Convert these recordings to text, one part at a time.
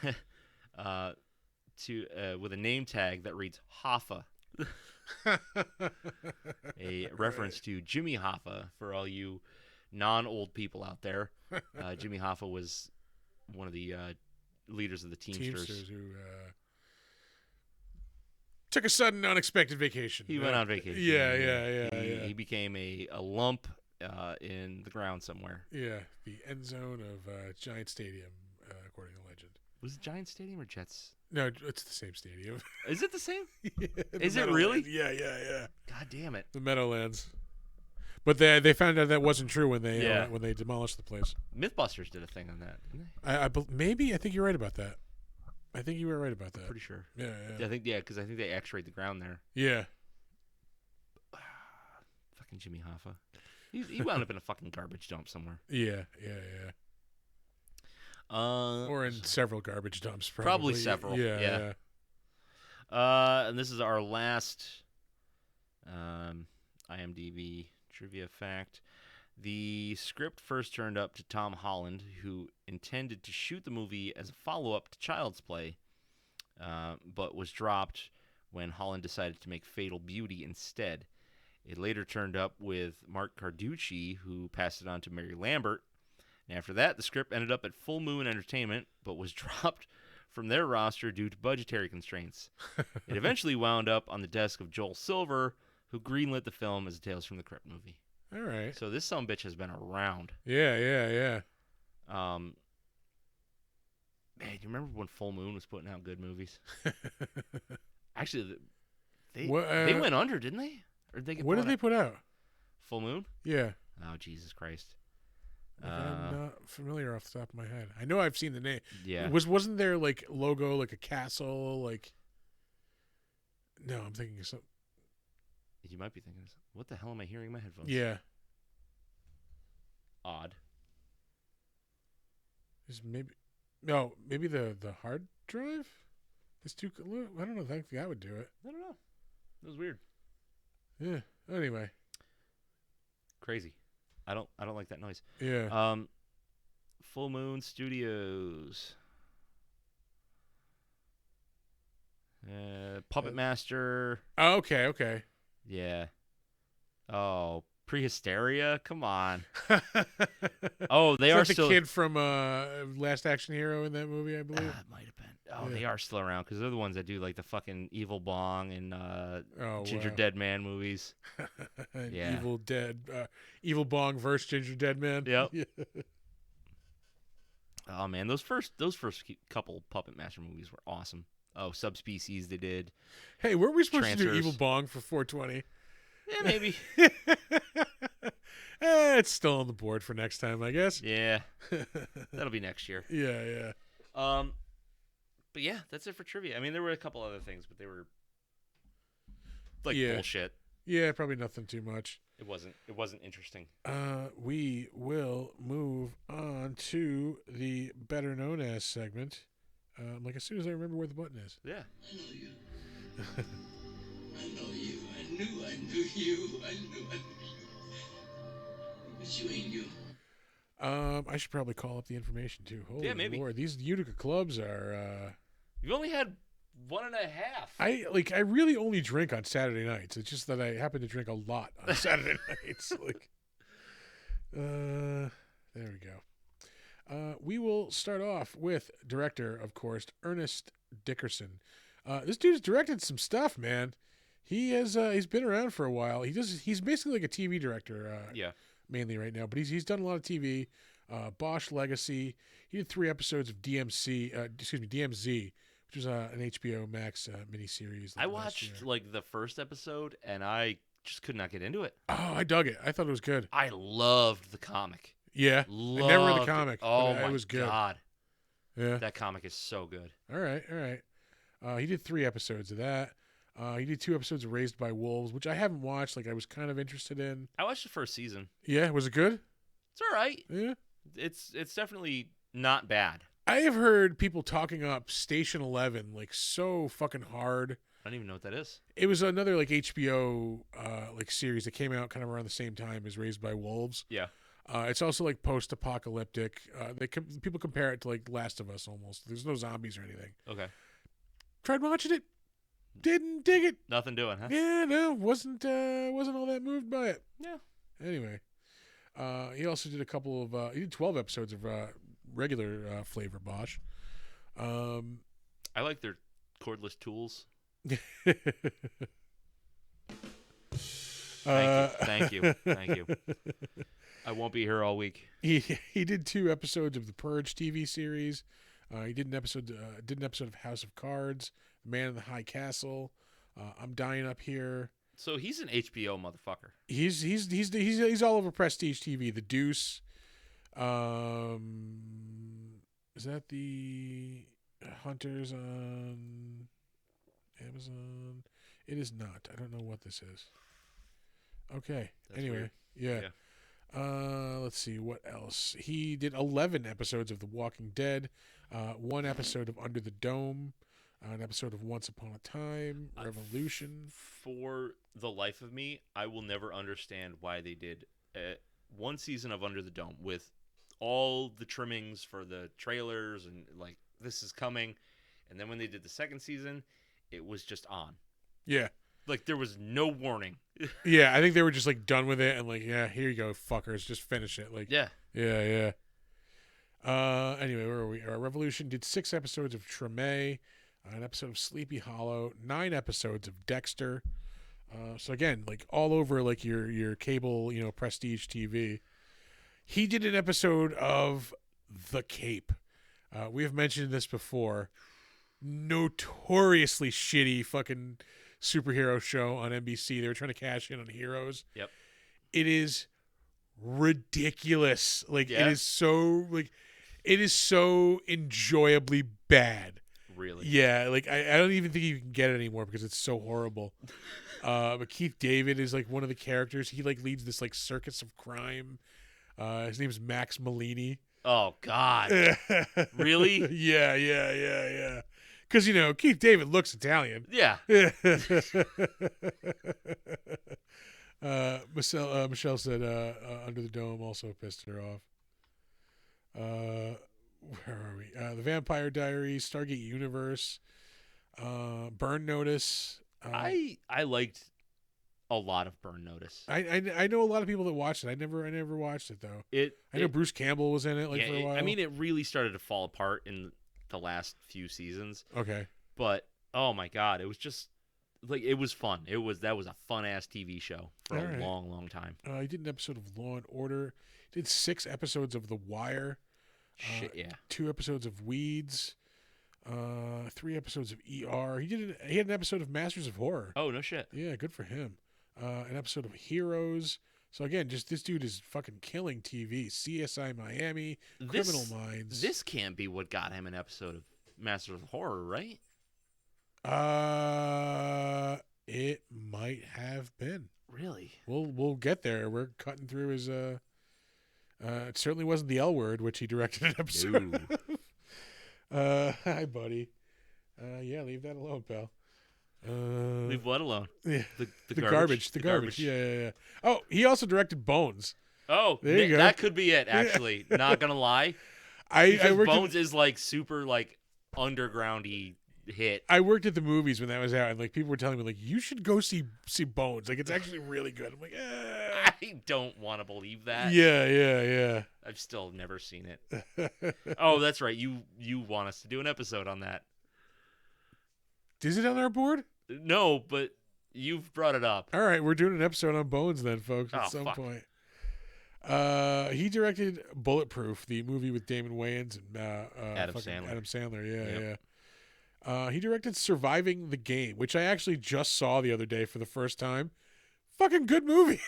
with a name tag that reads Hoffa, a reference to Jimmy Hoffa for all you non-old people out there. Jimmy Hoffa was one of the leaders of the Teamsters. Who took a sudden, unexpected vacation. He went on vacation. Yeah. He became a lump in the ground somewhere. Yeah, the end zone of Giant Stadium, according to legend. Was it Giant Stadium or Jets? No, it's the same stadium. Is it the same? Yeah, Is it really? Yeah. God damn it. The Meadowlands. But they found out that wasn't true when they demolished the place. Mythbusters did a thing on that, didn't they? Maybe I think you're right about that. I think you were right about that. I'm pretty sure. Yeah. Because I think they X-rayed the ground there. Yeah. Fucking Jimmy Hoffa. He wound up in a fucking garbage dump somewhere. Yeah. Or in several garbage dumps, probably. Probably several. Yeah. And this is our last IMDb trivia fact. The script first turned up to Tom Holland, who intended to shoot the movie as a follow-up to Child's Play, but was dropped when Holland decided to make Fatal Beauty instead. It later turned up with Mark Carducci, who passed it on to Mary Lambert. And after that, the script ended up at Full Moon Entertainment, but was dropped from their roster due to budgetary constraints. It eventually wound up on the desk of Joel Silver, who greenlit the film as a Tales from the Crypt movie. All right. So this sumbitch has been around. Yeah. Man, do you remember when Full Moon was putting out good movies? Actually, they went under, didn't they? Or did they get what did they put out? Full Moon? Yeah. Oh, Jesus Christ. I'm not familiar off the top of my head. I know I've seen the name. Yeah. Wasn't there like logo like a castle like? No, I'm thinking of something. You might be thinking, what the hell am I hearing in my headphones? Yeah. Odd. Maybe the hard drive is too. I don't know. I think that would do it. I don't know. It was weird. Yeah. Anyway. Crazy. I don't like that noise. Yeah. Full Moon Studios. Puppet Master. Oh, okay. Yeah. Oh, Prehysteria? Come on. Oh, they are the still... kid from Last Action Hero in that movie, I believe. It might have been. Oh, yeah. They are still around because they're the ones that do like the fucking Evil Bong and Ginger Dead Man movies. Yeah. Evil Bong versus Ginger Dead Man. Yep. Yeah. Oh man, those first couple Puppet Master movies were awesome. Oh, Subspecies they did. Hey, were we supposed to do Evil Bong for 420? Yeah, maybe. It's still on the board for next time, I guess. Yeah. That'll be next year. Yeah. But yeah, that's it for trivia. I mean, there were a couple other things, but they were like bullshit. Yeah, probably nothing too much. It wasn't interesting. We will move on to the better known as segment. Like as soon as I remember where the button is. Yeah. I know you. I know you. I knew you. I knew you. But you ain't you. I should probably call up the information too. Holy maybe. Lord, these Utica clubs are. You've only had 1.5. I really only drink on Saturday nights. It's just that I happen to drink a lot on Saturday nights. There we go. We will start off with director, of course, Ernest Dickerson. This dude's directed some stuff, man. He has he's been around for a while. He's basically like a TV director. Mainly right now, but he's done a lot of TV. Bosch Legacy. He did 3 episodes of DMZ, which was an HBO Max miniseries. I watched like the first episode, and I just could not get into it. Oh, I dug it. I thought it was good. I loved the comic. Yeah, I never read the comic. Oh but my it was good. God! Yeah, that comic is so good. All right. He did 3 episodes of that. He did 2 episodes of Raised by Wolves, which I haven't watched. Like I was kind of interested in. I watched the first season. Yeah, was it good? It's all right. Yeah, it's definitely not bad. I have heard people talking up Station 11 like so fucking hard. I don't even know what that is. It was another like HBO like series that came out kind of around the same time as Raised by Wolves. Yeah. It's also like post-apocalyptic. People compare it to like Last of Us almost. There's no zombies or anything. Okay. Tried watching it, didn't dig it. Nothing doing, huh? Yeah, no, wasn't all that moved by it. Yeah. Anyway, he also did a couple of he did 12 episodes of regular Flavor Bosch. I like their cordless tools. Thank you. I won't be here all week. He did 2 episodes of the Purge TV series. He did an episode of House of Cards, Man in the High Castle. I'm Dying Up Here. So he's an HBO motherfucker. He's all over Prestige TV. The Deuce. Is that the Hunters on Amazon? It is not. I don't know what this is. Okay. That's anyway, weird. yeah. Let's see what else. He did 11 episodes of The Walking Dead, 1 episode of Under the Dome, an episode of Once Upon a Time, Revolution. For the life of me, I will never understand why they did 1 season of Under the Dome with all the trimmings for the trailers and like this is coming, and then when they did the 2nd season, it was just on. Yeah. Like there was no warning. Yeah, I think they were just like done with it and like, yeah, here you go, fuckers, just finish it. Like, Yeah. yeah. Anyway, where are we? Revolution did 6 episodes of Treme, an episode of Sleepy Hollow, 9 episodes of Dexter. So again, like all over like your cable, Prestige TV. He did an episode of The Cape. We have mentioned this before. Notoriously shitty fucking superhero show on NBC. They were trying to cash in on heroes. Yep. It is ridiculous. Like Yeah. it is so enjoyably bad. Really? Yeah, like I don't even think you can get it anymore because it's so horrible. But Keith David is like one of the characters. He like leads this like circus of crime. His name's Max Malini. Oh God. Really? Yeah. Because Keith David looks Italian. Yeah. Michelle said Under the Dome also pissed her off. Where are we? The Vampire Diaries, Stargate Universe, Burn Notice. I liked a lot of Burn Notice. I know a lot of people that watched it. I never watched it though. I know Bruce Campbell was in it for a while. I mean, it really started to fall apart in the last few seasons. Okay. But oh my God, it was just like it was fun. That was a fun ass TV show for All a right. long time. He did an episode of Law and Order. Did 6 episodes of The Wire. Shit, yeah. 2 episodes of Weeds. 3 episodes of ER. He had an episode of Masters of Horror. Oh no shit. Yeah, good for him. An episode of Heroes. So again, just this dude is fucking killing TV. CSI Miami, Criminal Minds. This can't be what got him an episode of Masters of Horror, right? It might have been. Really? We'll get there. We're cutting through his it certainly wasn't the L Word, which he directed an episode. Hi buddy. Yeah, leave that alone, pal. Leave what alone? Yeah. The garbage. The garbage. Yeah. Oh, he also directed Bones. Oh, there you go. That could be it. Actually, not gonna lie. I worked Bones is like super like undergroundy hit. I worked at the movies when that was out, and like people were telling me like you should go see Bones. Like it's actually really good. I'm like, I don't want to believe that. Yeah. I've still never seen it. Oh, that's right. You want us to do an episode on that? Is it on our board? No, but you've brought it up. All right, we're doing an episode on Bones then, folks, at some fuck. point. He directed Bulletproof, the movie with Damon Wayans and Adam Sandler. Adam Sandler, Yep. yeah. He directed Surviving the Game, which I actually just saw the other day for the first time. Fucking good movie.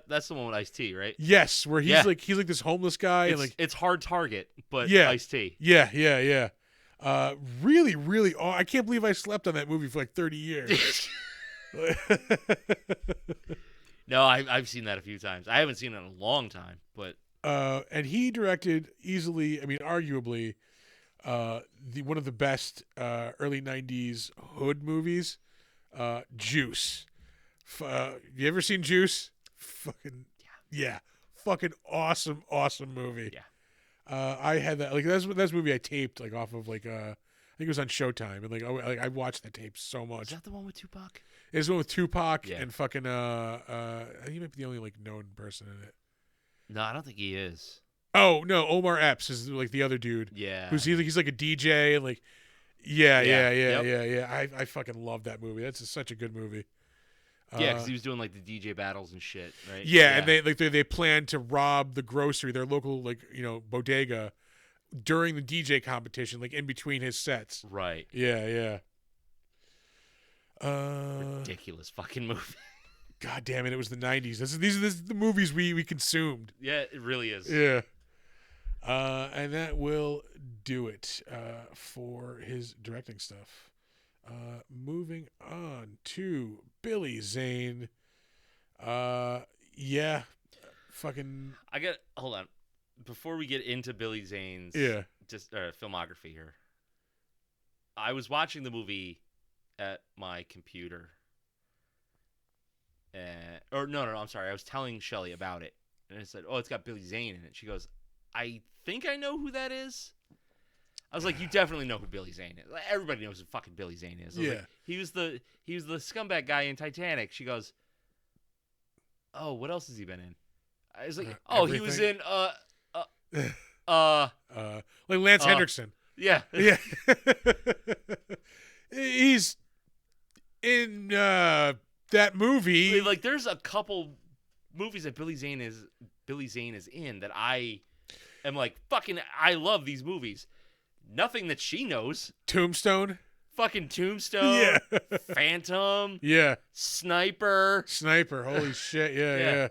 That's the one with Ice-T, right? Yes, where he's like this homeless guy It's, and like it's Hard Target, but Yeah. Ice-T. Yeah. Really, really. Oh, I can't believe I slept on that movie for like 30 years. No, I've seen that a few times. I haven't seen it in a long time, but And he directed easily, I mean, arguably, one of the best early '90s hood movies, Juice. You ever seen Juice? Fucking yeah, fucking awesome movie. Yeah. I had that like that's a movie I taped like off of like I think it was on Showtime, and I watched that tape so Is much. that the one with Tupac? It's one with Tupac Yeah. and fucking I think he might be the only like known person in it. No, I don't think he is. Oh no, Omar Epps is like the other dude. Yeah. He's like a DJ and like yeah. Yep. I fucking love that movie. That's such a good movie. Yeah, because he was doing like the DJ battles and shit, right? Yeah, and they planned to rob the grocery, their local like bodega, during the DJ competition, like in between his sets. Right. Yeah. Ridiculous fucking movie. God damn it! It was the '90s. These are the movies we consumed. Yeah, it really is. Yeah. And that will do it for his directing stuff. Moving on to Billy Zane. Yeah. Fucking. Hold on. Before we get into Billy Zane's filmography here, I was watching the movie at my computer. No, I'm sorry. I was telling Shelly about it. And I said, oh, it's got Billy Zane in it. She goes, I think I know who that is. I was like, you definitely know who Billy Zane is. Like, everybody knows who fucking Billy Zane is. I was like, he was the scumbag guy in Titanic. She goes, oh, what else has he been in? I was like, he was in like Lance Hendrickson. Yeah. Yeah. He's in that movie. Like there's a couple movies that Billy Zane is in that I am like, fucking I love these movies. Nothing that she knows. Tombstone. Fucking Tombstone. Yeah. Phantom. Yeah. Sniper. Holy shit. Yeah.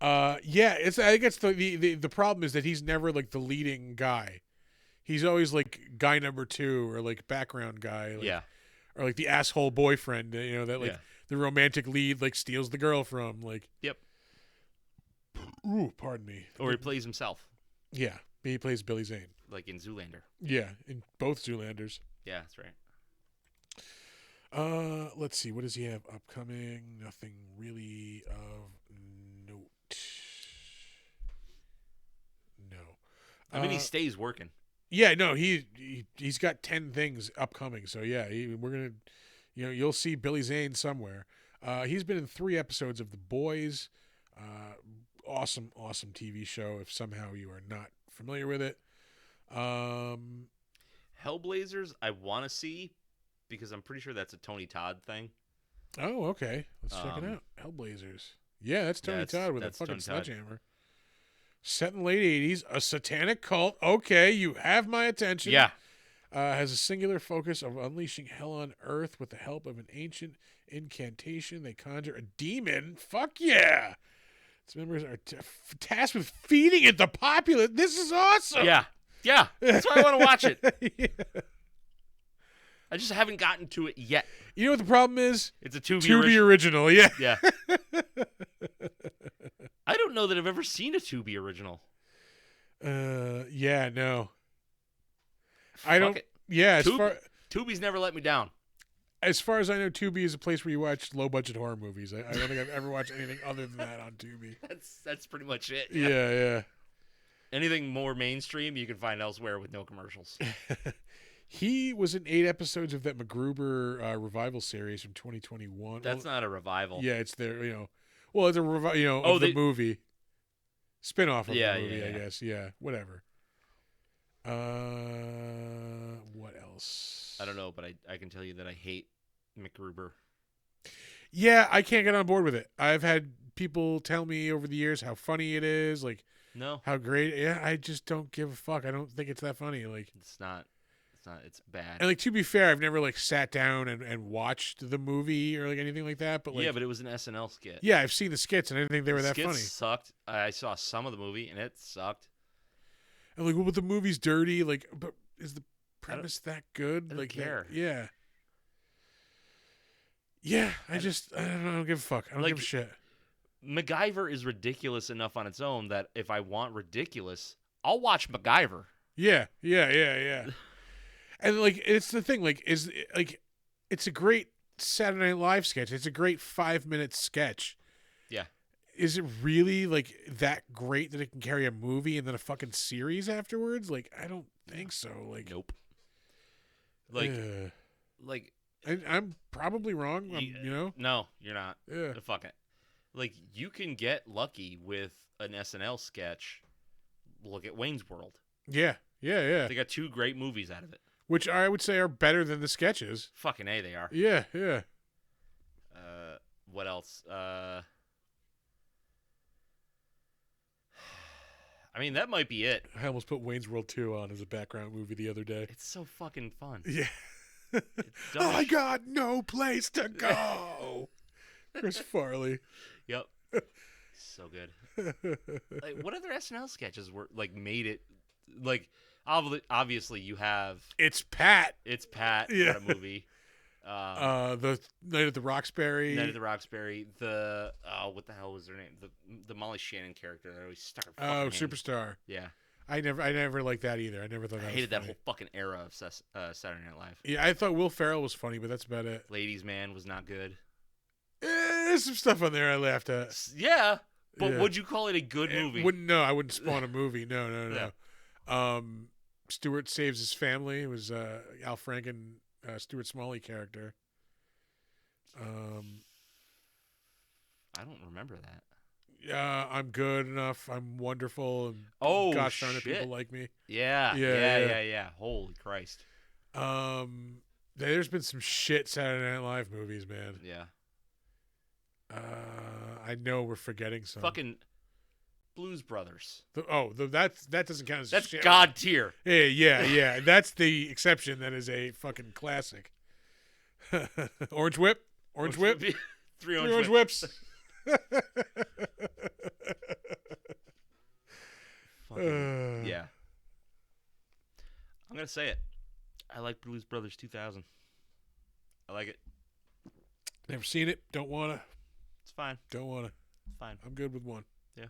I think it's the problem is that he's never like the leading guy. He's always like guy number 2 or like background guy. Like, or like the asshole boyfriend, that like the romantic lead like steals the girl from like. Yep. Ooh, pardon me. Or he plays himself. Yeah, he plays Billy Zane. Like in Zoolander. Yeah, in both Zoolanders. Yeah, that's right. Let's see. What does he have upcoming? Nothing really of note. No. I mean, he stays working. Yeah, no, he's got 10 things upcoming. So yeah, we're gonna, you'll see Billy Zane somewhere. He's been in 3 episodes of The Boys. Awesome TV show. If somehow you are not familiar with it. Hellblazers, I want to see because I'm pretty sure that's a Tony Todd thing. Oh, okay. Let's check it out. Hellblazers. Yeah, that's Tony Todd with a fucking sledgehammer. Set in the late 80s, a satanic cult. Okay, you have my attention. Yeah. Has a singular focus of unleashing hell on earth with the help of an ancient incantation. They conjure a demon. Fuck yeah. Its members are tasked with feeding it the populace. This is awesome. Yeah. That's why I want to watch it. Yeah. I just haven't gotten to it yet. You know what the problem is? It's a Tubi original. Yeah. Yeah. I don't know that I've ever seen a Tubi original. Yeah, no. I don't. Yeah, Tubi's never let me down. As far as I know, Tubi is a place where you watch low budget horror movies. I don't think I've ever watched anything other than that on Tubi. That's pretty much it. Yeah. Anything more mainstream you can find elsewhere with no commercials. He was in 8 episodes of that MacGruber revival series from 2021. That's not a revival. Yeah, it's their, well, it's a of the movie. Spin-off of the movie, I guess. Yeah, whatever. What else? I don't know, but I can tell you that I hate MacGruber. Yeah, I can't get on board with it. I've had people tell me over the years how funny it is, like how great. Yeah, I just don't give a fuck. I don't think it's that funny. Like it's not. It's bad. And like to be fair, I've never like sat down and watched the movie or like anything like that. But like, but it was an SNL skit. Yeah, I've seen the skits and I didn't think they were that funny. Sucked. I saw some of the movie and it sucked. And like, well, the movie's dirty. Like, but is the premise that good? I don't care. Yeah. Yeah, I don't give a fuck. I don't give a shit. MacGyver is ridiculous enough on its own that if I want ridiculous, I'll watch MacGyver. Yeah. And like, it's the thing. Like, it's a great Saturday Night Live sketch. It's a great 5-minute sketch. Yeah. is it really like that great that it can carry a movie and then a fucking series afterwards? Like, I don't think so. Like, Nope. Like, ugh. like I'm probably wrong. You know? No, you're not. Yeah. Fuck it. Like, you can get lucky with an SNL sketch. Look at Wayne's World. Yeah. Yeah. They got 2 great movies out of it. Which I would say are better than the sketches. Fucking A, they are. Yeah. What else? I mean, that might be it. I almost put Wayne's World 2 on as a background movie the other day. It's so fucking fun. Yeah. It's dumb as I got no place to go. Chris Farley. Yep. So good. Like, what other SNL sketches were like made it like obviously you have It's Pat. It's Pat. Yeah. What a movie. The Night at the Roxbury. Night of the Roxbury. The what the hell was their name? The Molly Shannon character that always stuck her fucking Oh, hand. Superstar. Yeah. I never liked that either. I never thought I that hated was that funny. whole fucking era of Saturday Night Live. Yeah, I thought Will Ferrell was funny, but that's about it. Ladies Man was not good. There's some stuff on there I laughed at. Yeah, but Yeah. would you call it a good movie? I wouldn't spawn a movie. No. Stuart Saves His Family. It was Al Franken, Stuart Smalley character. I don't remember that. I'm good enough. I'm wonderful. And Oh, gosh darn it, shit. people like me. Yeah. Holy Christ. There's been some shit Saturday Night Live movies, man. Yeah. I know we're forgetting some. Fucking Blues Brothers. That doesn't count as That's shit. God tier. Yeah. That's the exception. That is a fucking classic. Orange Whip. 3 Three orange Orange whips. Whips. Fucking, yeah. I'm gonna say it. I like Blues Brothers 2000. I like it. Never seen it. Don't wanna. It's fine. Don't wanna. It's fine. I'm good with one. Yeah.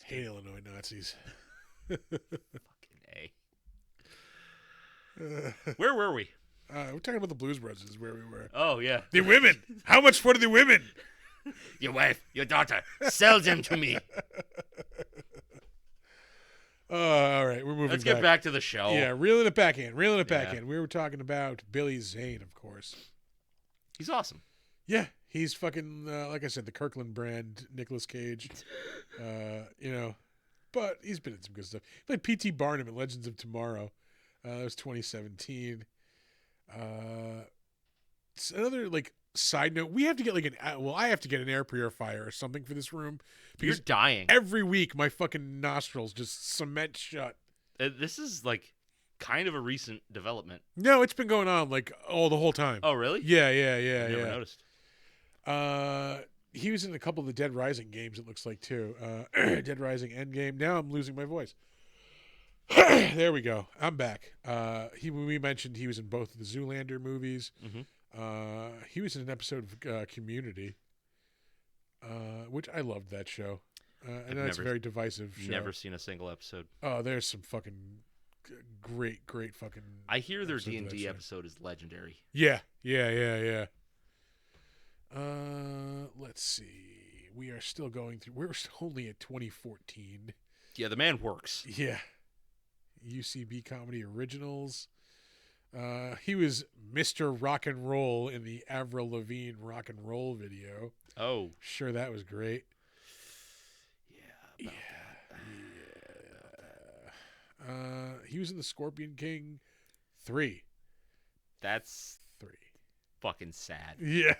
Hate Illinois Nazis. Fucking A. Where were we? We're talking about the Blues Brothers. Is where we were. Oh yeah. The women. How much for the women? Your wife, your daughter, sell them to me. All right, we're moving. Let's get back to the show. Yeah, reeling it back in. Yeah. We were talking about Billy Zane, of course. He's awesome. Yeah, he's fucking like I said, the Kirkland brand Nicolas Cage. But he's been in some good stuff. He played P.T. Barnum in Legends of Tomorrow. That was 2017. It's another like side note. We have to get like I have to get an air purifier or something for this room You're because dying. every week my fucking nostrils just cement shut. This is like kind of a recent development. No, it's been going on like the whole time. Oh really? Yeah. I never noticed. He was in a couple of the Dead Rising games, it looks like, too. Dead Rising Endgame. Now I'm losing my voice. There we go. I'm back. We mentioned he was in both of the Zoolander movies. Mm-hmm. He was in an episode of Community, which I loved that show. I know it's a very divisive show. Never seen a single episode. Oh, there's some fucking great fucking... I hear their episodes of that D&D show. episode is legendary. Yeah. Let's see. We are still going through. We're only at 2014. Yeah, the man works. Yeah. UCB Comedy Originals. He was Mr. Rock and Roll in the Avril Lavigne Rock and Roll video. Oh. Sure, that was great. Yeah. He was in the Scorpion King 3. That's 3. fucking sad. Yeah.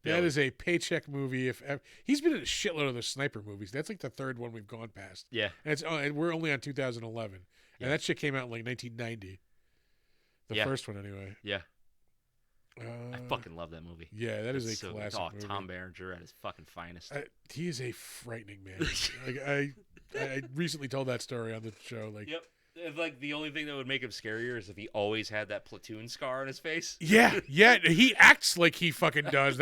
That Billy. is a paycheck movie. If ever. He's been in a shitload of the sniper movies. That's like the third one we've gone past. Yeah. And we're only on 2011. Yeah. And that shit came out in like 1990. The Yeah. first one, anyway. Yeah. I fucking love that movie. Yeah, that is It's a so classic good. movie. Tom Berenger at his fucking finest. He is a frightening man. Like, I recently told that story on the show. Like, Yep. It's like the only thing that would make him scarier is if he always had that platoon scar on his face. yeah, he acts like he fucking does.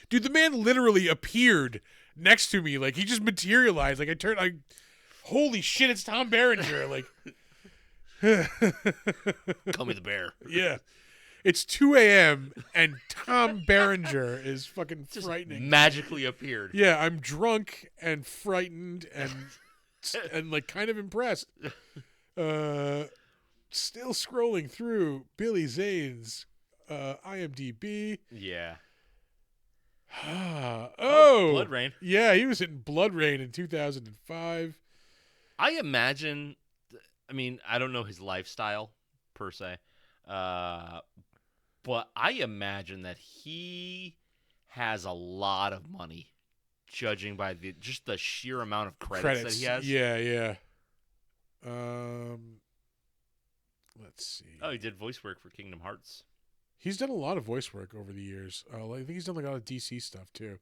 Dude, the man literally appeared next to me. Like, he just materialized. Like, holy shit, it's Tom Berenger. Like, Call me the bear. yeah. It's 2 a.m. and Tom Berenger is fucking Just frightening. magically appeared. Yeah, I'm drunk and frightened and like kind of impressed. Still scrolling through Billy Zane's IMDb. Yeah. Oh, Blood Rain. Yeah, he was in Blood Rain in 2005. I imagine, I mean, I don't know his lifestyle per se, but I imagine that he has a lot of money, judging by just the sheer amount of credits that he has. Yeah. Let's see. Oh, he did voice work for Kingdom Hearts. He's done a lot of voice work over the years. I think he's done like a lot of DC stuff too.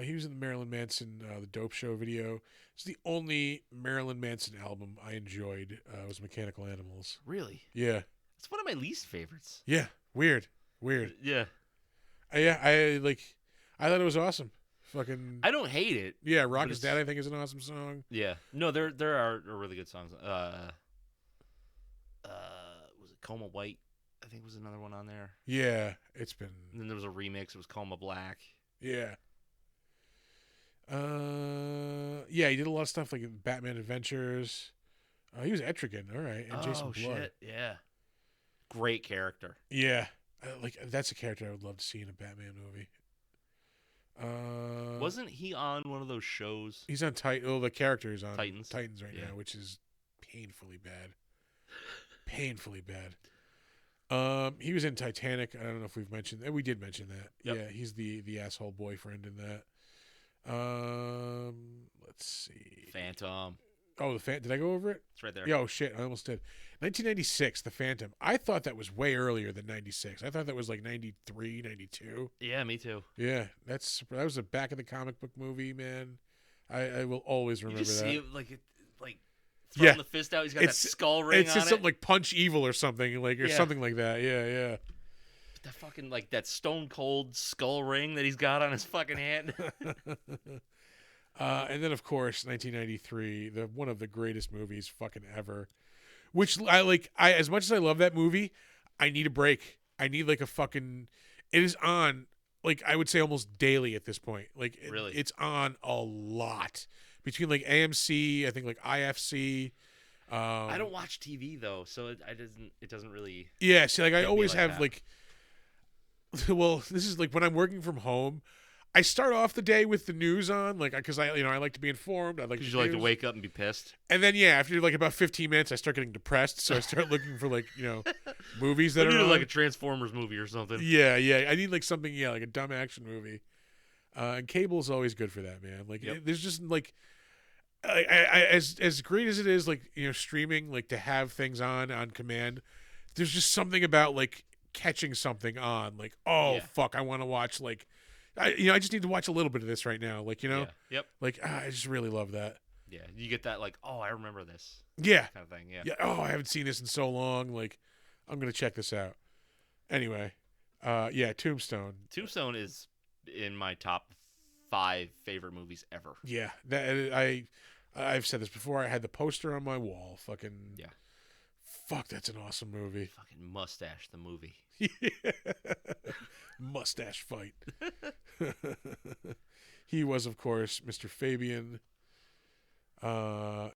He was in the Marilyn Manson The Dope Show video. It's the only Marilyn Manson album I enjoyed. Was Mechanical Animals. Really? Yeah. It's one of my least favorites. Yeah. Weird. Yeah. I thought it was awesome. Fucking. I don't hate it. Yeah, Rock Is Dead I think is an awesome song. Yeah. No, there are really good songs. Was it Coma White? I think was another one on there. Yeah, it's been. And then there was a remix. It was Coma Black. Yeah. Yeah, he did a lot of stuff like in Batman Adventures. He was Etrigan, all right, and Jason Blood. Shit, yeah. Great character. Yeah, that's a character I would love to see in a Batman movie. Wasn't he on one of those shows? He's on Titan. Oh, the character is on Titans right now, which is painfully bad. Painfully bad. He was in Titanic. I don't know if we've mentioned that. We did mention that. Yep. Yeah, he's the asshole boyfriend in that. Let's see. Phantom. Oh, the Phantom. Did I go over it? It's right there. Yo, shit, I almost did. 1996, The Phantom. I thought that was way earlier than 96. I thought that was like 93, 92. Yeah, me too. Yeah, that was a back of the comic book movie, man. I will always remember you just that. see it, like throwing Yeah. the fist out. He's got that skull ring It's on just it. something like Punch Evil or something, or Yeah. something like that. Yeah. That fucking that stone cold skull ring that he's got on his fucking hand. And then, of course, 1993, one of the greatest movies fucking ever. Which I like. As much as I love that movie, I need a break. I need like a fucking. It is on like I would say almost daily at this point. Like Really? It's on a lot between like AMC, I think like IFC. I don't watch TV though, so it doesn't really. Yeah, see, like I hit me always like have that. like. Well, this is like when I'm working from home. I start off the day with the news on, like, because I like to be informed. I like Because the you like to news. wake up and be pissed. And then after like about 15 minutes, I start getting depressed, so I start looking for like movies that You are need on. like a Transformers movie or something. Yeah. I need like something, like a dumb action movie. And cable's always good for that, man. Like, Yep. there's just like, as great as it is, like streaming, like to have things on command. There's just something about like catching something on, like, oh Yeah. fuck, I want to watch like. I just need to watch a little bit of this right now. Like, Yeah. Yep. like, I just really love that. Yeah. You get that oh, I remember this Yeah. kind of thing. Yeah. Yeah. Oh, I haven't seen this in so long. Like, I'm going to check this out. Anyway. Tombstone. Tombstone is in my top 5 favorite movies ever. Yeah. I've said this before. I had the poster on my wall. Fucking. Yeah. Fuck, that's an awesome movie. Fucking Mustache the movie. Mustache fight. He was, of course, Mr. Fabian.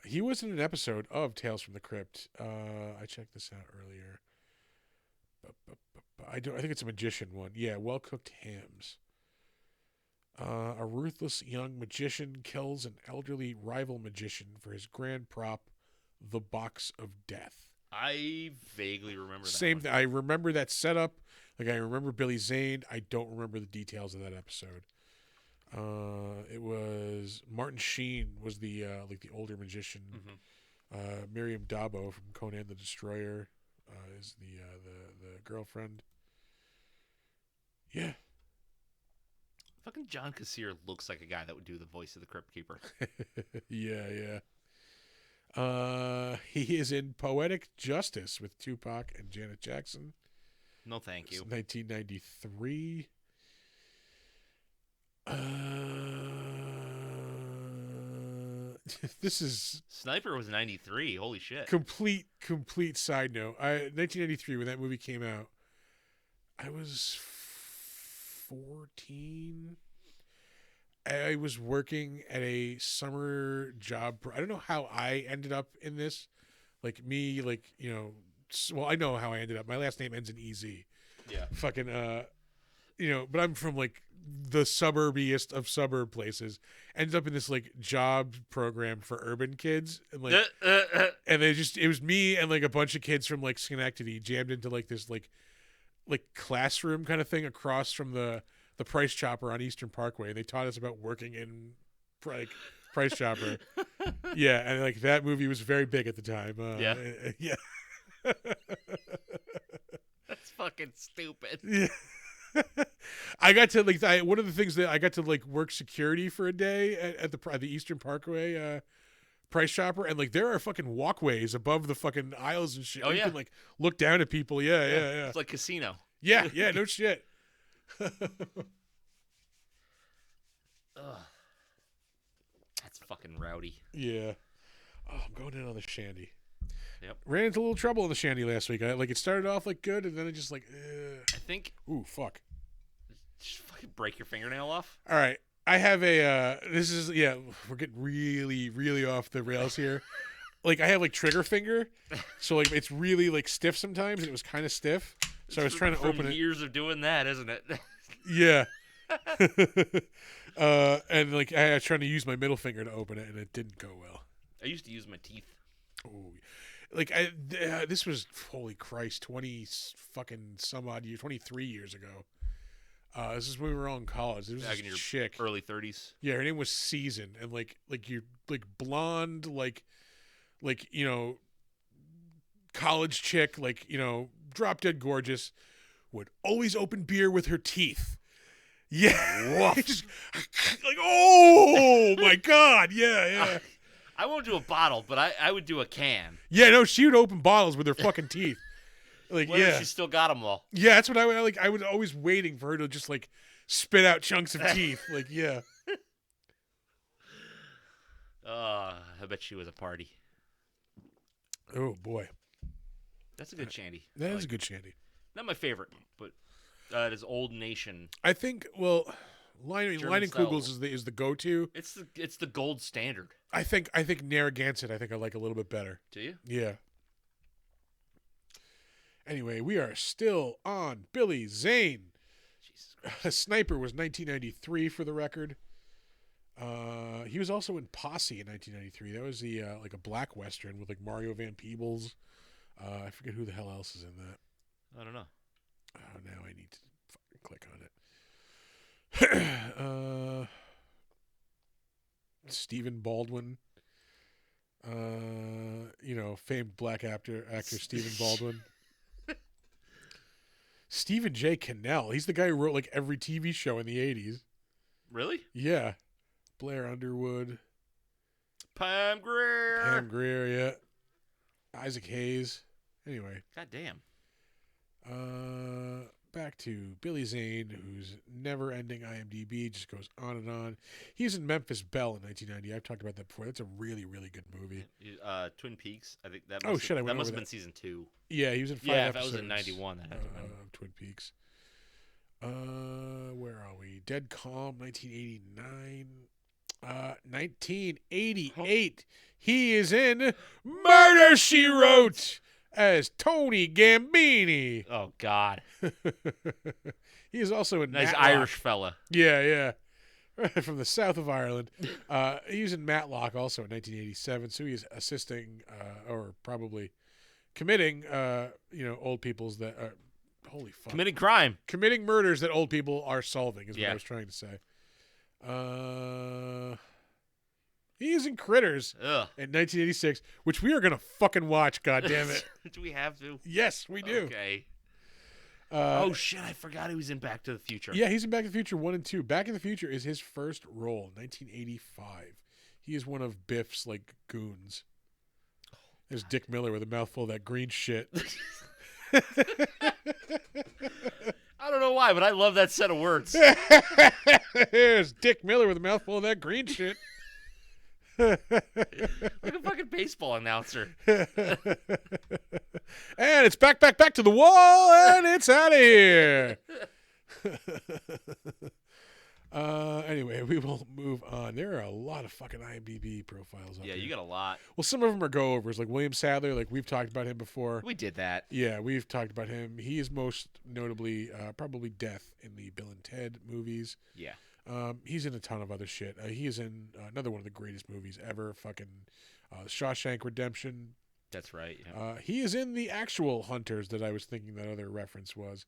He was in an episode of Tales from the Crypt. I checked this out earlier. I think it's a magician one. Yeah, Well Cooked Hams. A ruthless young magician kills an elderly rival magician for his grand prop, the Box of Death. I vaguely remember that. Same one. thing. I remember that setup. Like I remember Billy Zane. I don't remember the details of that episode. It was Martin Sheen was the older magician. Mhm. Miriam Dabo from Conan the Destroyer is the girlfriend. Yeah. Fucking John Kassir looks like a guy that would do the voice of the Crypt Keeper. Yeah. He is in Poetic Justice with Tupac and Janet Jackson. No, thank you. It's 1993. This is Sniper was 93. Holy shit. complete side note. 1993 when that movie came out, I was 14. I was working at a summer job. I don't know how I ended up in this. Like me, like, you know, well, I know how I ended up. My last name ends in EZ. Yeah. Fucking, you know, but I'm from like the suburbiest of suburb places. Ended up in this like job program for urban kids. And like, and it was me and like a bunch of kids from like Schenectady jammed into like this like classroom kind of thing across from the Price Chopper on Eastern Parkway. They taught us about working in like Price Chopper. Yeah, and like that movie was very big at the time. Yeah. Yeah. That's fucking stupid. Yeah. I got to like one of the things that I got to like work security for a day at the Eastern Parkway Price Chopper, and like there are fucking walkways above the fucking aisles and shit. Oh, You yeah. can like look down at people. Yeah. It's like casino. Yeah, no shit. Ugh. That's fucking rowdy. Yeah. Oh, I'm going in on the shandy. Yep. Ran into a little trouble in the shandy last week. Like it started off like good, and then it just like, I think ooh, fuck. just fucking break your fingernail off. All right, I have a. This is we're getting really, really off the rails here. Like I have like trigger finger, so like it's really like stiff sometimes. And it was kind of stiff, so I was trying to From open it. years of doing that, isn't it? Yeah. And like I was trying to use my middle finger to open it, and it didn't go well. I used to use my teeth. Oh, like this was, holy Christ, 20 fucking some odd years, 23 years ago. This is when we were all in college. There was Back this in your chick. early 30s. Yeah, her name was Season, and like you like blonde, like you know, college chick, like, you know, drop dead gorgeous, would always open beer with her teeth. Yeah, just like, oh my god, yeah. I won't do a bottle, but I would do a can. Yeah, no, she would open bottles with her fucking teeth. Like, What if yeah. she still got them all? Yeah, that's what I like. I was always waiting for her to just like spit out chunks of teeth. Like, yeah. I bet she was a party. Oh boy, That's a good shandy. that I is a like good shandy. it. Not my favorite, but it is Old Nation. I think. Well, Lining German Kugels style. is the go to. It's the gold standard. I think Narragansett. I think I like a little bit better. Do you? Yeah. Anyway, we are still on Billy Zane. Jesus Christ. Sniper was 1993 for the record. He was also in Posse in 1993. That was the like a black western with like Mario Van Peebles. I forget who the hell else is in that. I don't know. Oh, now I need to fucking click on it. Stephen Baldwin. You know, famed black actor Stephen Baldwin. Stephen J. Cannell. He's the guy who wrote like every TV show in the 80s. Really? Yeah. Blair Underwood. Pam Grier. Pam Grier, yeah. Isaac Hayes. Anyway. God damn. Back to Billy Zane, whose never-ending IMDb just goes on and on. He's in Memphis Belle in 1990. I've talked about that before. That's a really, really good movie. Twin Peaks. I think that. Oh, shit, I went that must over have been that. season 2. Yeah, he was in 5 Yeah, if episodes. that was in 91, that had to have been. Twin Peaks. Where are we? Dead Calm, 1989. 1988. He is in Murder, She Wrote as Tony Gambini. Oh God. He is also in Nice Matlock. Irish fella. Yeah. From the south of Ireland. He was in Matlock also in 1987. So he is assisting or probably committing, old people's that are, holy fuck. Committing crime. Committing murders that old people are solving is what Yeah. I was trying to say. He is in Critters Ugh. in 1986, which we are going to fucking watch, goddammit. Do we have to? Yes, we do. Okay. Oh, Shit! I forgot he was in Back to the Future. yeah, he's in Back to the Future 1 and 2. Back to the Future is his first role, 1985. He is one of Biff's, like, goons. There's Dick Miller with a mouthful of that green shit. I don't know why, but I love that set of words. There's Dick Miller with a mouthful of that green shit. Like a fucking baseball announcer. And it's back to the wall, and it's out of here. Anyway, we will move on. There are a lot of fucking IMDb profiles up Yeah, there. you got a lot. Well, some of them are go-overs, like William Sadler. Like, we've talked about him before. We did that. Yeah, we've talked about him. He is most notably probably Death in the Bill and Ted movies. Yeah. He's in a ton of other shit. He is in another one of the greatest movies ever, fucking Shawshank Redemption. That's right. Yeah. He is in the actual Hunters that I was thinking that other reference was.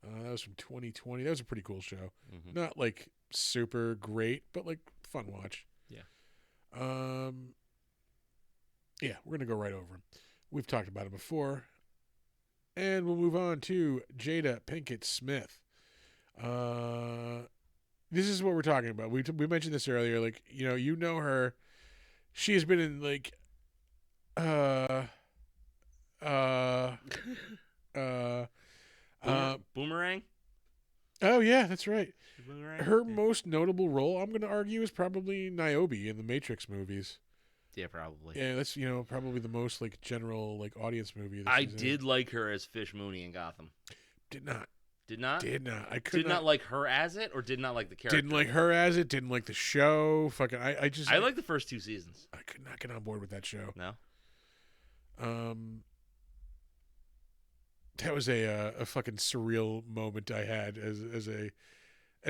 That was from 2020. That was a pretty cool show. Mhm. Not like super great, but like fun watch. Yeah. Yeah, we're gonna go right over him. We've talked about it before, and we'll move on to Jada Pinkett Smith. This is what we're talking about. We mentioned this earlier. Like, you know her. She has been in like Boomerang? Oh yeah, that's right. Boomerang? Her Yeah. most notable role, I'm going to argue, is probably Niobe in the Matrix movies. Yeah, probably. Yeah, that's probably the most like general like audience movie. That I she's in. did like her as Fish Mooney in Gotham. Did not. Did not? I could Did not like her as it, or did not like the character? Didn't like her as it. Didn't like the show. Fucking. I just. I like the first 2 seasons. I could not get on board with that show. No? That was a fucking surreal moment I had as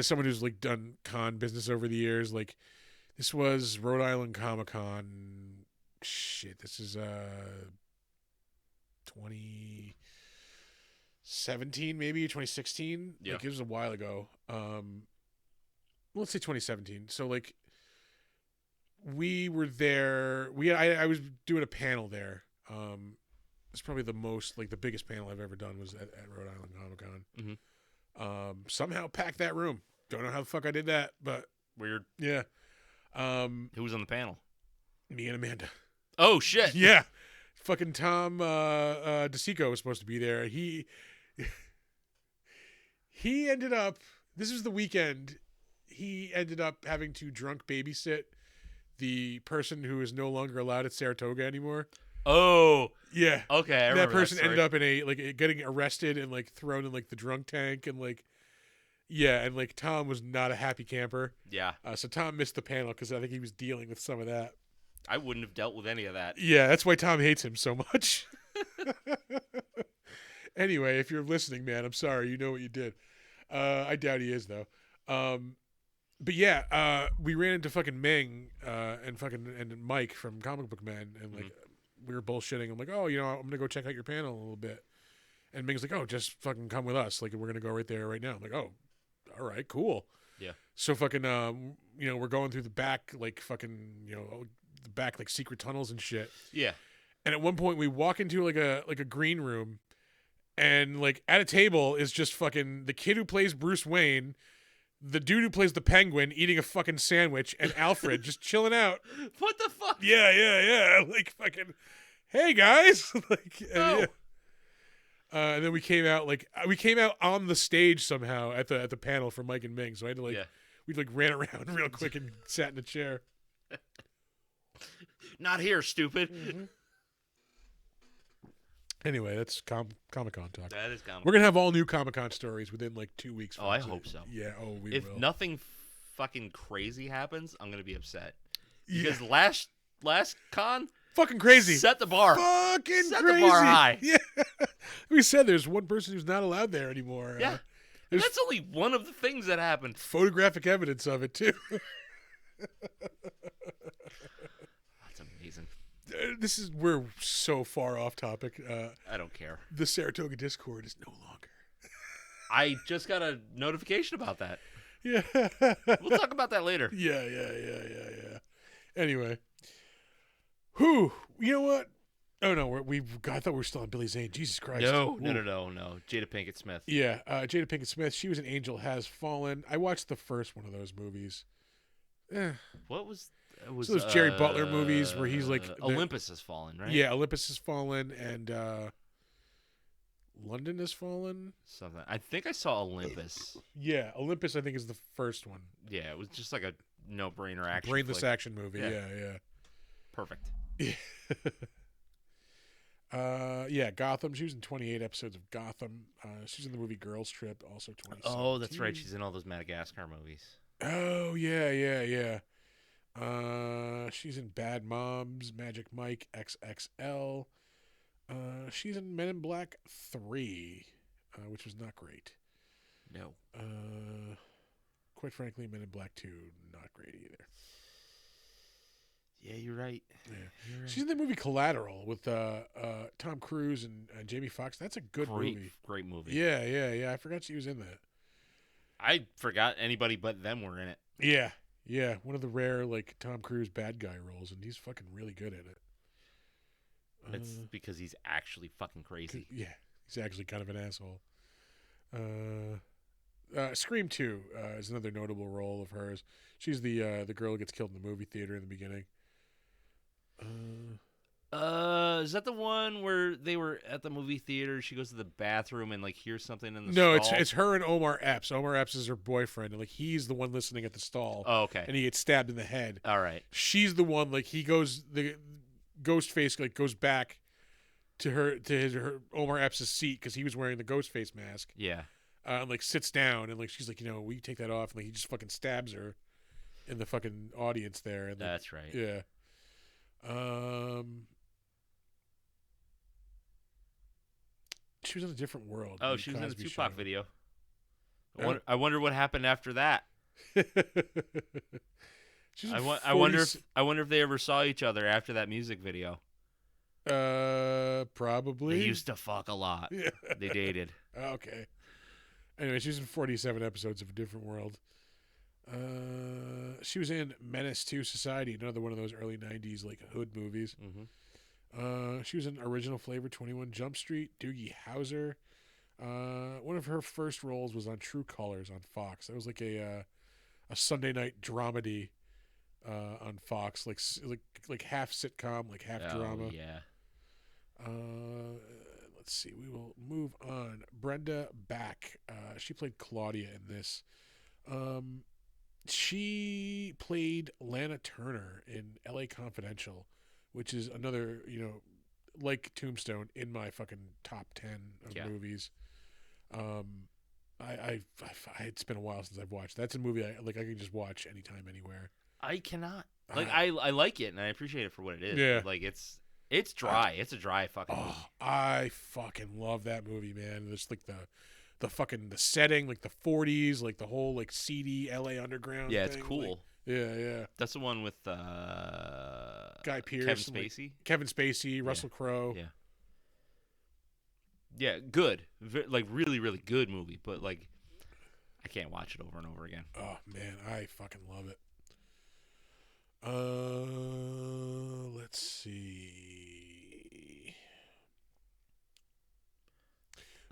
someone who's like done con business over the years. Like, this was Rhode Island Comic Con. Shit, this is 2017, maybe 2016. Yeah. Like, it was a while ago. Let's say 2017. So like, we were there. I was doing a panel there. It's probably the most, like, the biggest panel I've ever done was at Rhode Island Comic Con. Mhm. Somehow packed that room. Don't know how the fuck I did that, but Weird. yeah. Who was on the panel? Me and Amanda. Oh, shit. Yeah. Fucking Tom DeSico was supposed to be there. He ended up, this was the weekend, he ended up having to drunk babysit the person who is no longer allowed at Saratoga anymore. Oh. Yeah. Okay, I That remember person story. ended up in getting arrested and like thrown in like the drunk tank and like, yeah, and like Tom was not a happy camper. Yeah. So Tom missed the panel because I think he was dealing with some of that. I wouldn't have dealt with any of that. Yeah, that's why Tom hates him so much. Anyway, if you're listening, man, I'm sorry. You know what you did. I doubt he is though. But yeah, we ran into fucking Ming and Mike from Comic Book Man, and like we were bullshitting. I'm like, oh, I'm gonna go check out your panel a little bit, and Ming's like, oh, just fucking come with us. Like, we're gonna go right there right now. I'm like, oh, all right, cool. Yeah. So fucking we're going through the back, like fucking the back like secret tunnels and shit. Yeah. And at one point we walk into like a green room, and like at a table is just fucking the kid who plays Bruce Wayne, the dude who plays the Penguin eating a fucking sandwich, and Alfred just chilling out. What the fuck? Yeah. Like fucking, hey guys. Like, No. yeah. And then we came out on the stage somehow at the panel for Mike and Ming. So I had to like, Yeah. we like ran around real quick and sat in a chair. Not here, stupid. Anyway, that's Comic-Con talk. That is comic. We're gonna have all new Comic-Con stories within like 2 weeks. Oh, I hope so. Yeah. Oh, we If will. nothing fucking crazy happens, I'm gonna be upset. Yeah. Because last con Fucking crazy. set the bar. Fucking Set crazy. the bar high. Yeah. We said there's one person who's not allowed there anymore. Yeah. there's That's only one of the things that happened. photographic evidence of it too. That's amazing. We're so far off topic. I don't care. The Saratoga Discord is no longer. I just got a notification about that. Yeah. We'll talk about that later. Yeah. Anyway. Whew. You know what? Oh no, I thought we were still on Billy Zane. Jesus Christ. No. Ooh. Jada Pinkett Smith. Yeah, Jada Pinkett Smith. She was an Angel Has Fallen. I watched the first one of those movies. What was? It was So those Jerry Butler movies where he's like Olympus Has Fallen, right? Yeah, Olympus Has Fallen and London Has Fallen. Something. I think I saw Olympus. Yeah, Olympus I think is the first one. Yeah, it was just like a no-brainer action. Brainless flick. action movie. Yeah. Yeah. Perfect. Yeah. Yeah, Gotham. She was in 28 episodes of Gotham. She's in the movie Girls Trip, also 2017. Oh, that's right. She's in all those Madagascar movies. Oh, yeah. She's in Bad Moms, Magic Mike, XXL. She's in Men in Black 3, which was not great. No. Quite frankly, Men in Black 2, not great either. Yeah, you're right. Yeah. You're right. She's in the movie Collateral with Tom Cruise and Jamie Foxx. That's a good movie. Great movie. Yeah. I forgot she was in that. I forgot anybody but them were in it. Yeah. One of the rare like Tom Cruise bad guy roles, and he's fucking really good at it. It's because he's actually fucking crazy. Yeah, he's actually kind of an asshole. Scream 2 is another notable role of hers. She's the girl who gets killed in the movie theater in the beginning. Is that the one where they were at the movie theater? She goes to the bathroom and like hears something in the No, stall? it's her and Omar Epps. Omar Epps is her boyfriend, and like he's the one listening at the stall. Oh, okay. And he gets stabbed in the head. All right. She's the one like he goes the Ghostface like goes back to her Omar Epps' seat because he was wearing the Ghostface mask. Yeah. And like sits down and like she's like, we take that off, and like he just fucking stabs her in the fucking audience there. And, like, That's right. Yeah. She was in a different world. Oh, she was in the Tupac video. I wonder what happened after that. I wonder if they ever saw each other after that music video. Probably. They used to fuck a lot. Yeah. They dated. Okay. Anyway, she's in 47 episodes of A Different World. She was in Menace to Society, another one of those early 90s like hood movies. Mm-hmm. She was in Original Flavor, 21 Jump Street, Doogie Howser. One of her first roles was on True Colors on Fox. That was like a Sunday night dramedy on Fox, like half sitcom, like half drama. Yeah. Let's see. We will move on. Brenda Back. She played Claudia in this. She played Lana Turner in L.A. Confidential, which is another, like Tombstone, in my fucking top 10 of movies. It's been a while since I've watched. That's a movie I can just watch anytime, anywhere. I cannot. I like it and I appreciate it for what it is. Yeah. But, like it's dry. It's a dry fucking movie. I fucking love that movie, man. There's like the setting, like the 40s, like the whole like seedy LA underground. Yeah, thing. it's cool. Like, yeah. That's the one with Guy Pearce, Kevin Spacey. Kevin Spacey, Russell Crowe. Yeah. Yeah, good. Like really, really good movie, but like I can't watch it over and over again. Oh man, I fucking love it. Let's see.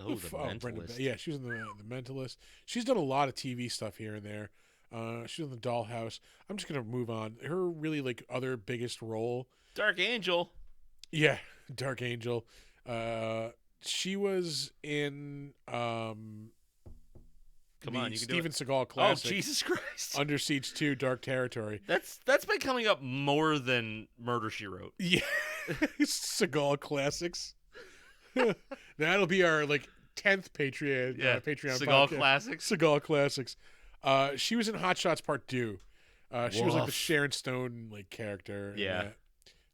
Oh, The Mentalist. Brenda, yeah, she was in the Mentalist. She's done a lot of TV stuff here and there. She's in the Dollhouse. I'm just gonna move on. Her really like other biggest role, Dark Angel. Yeah, Dark Angel. She was in Come on, you can Steven do it. Seagal classic. Oh, Jesus Christ. Under Siege 2, Dark Territory. That's been coming up more than Murder, She Wrote. Yeah. Seagal classics. That'll be our like 10th Patreon Seagal podcast. classics. Seagal classics. She was in Hot Shots Part 2. She was like the Woof. Sharon Stone like character. in Yeah.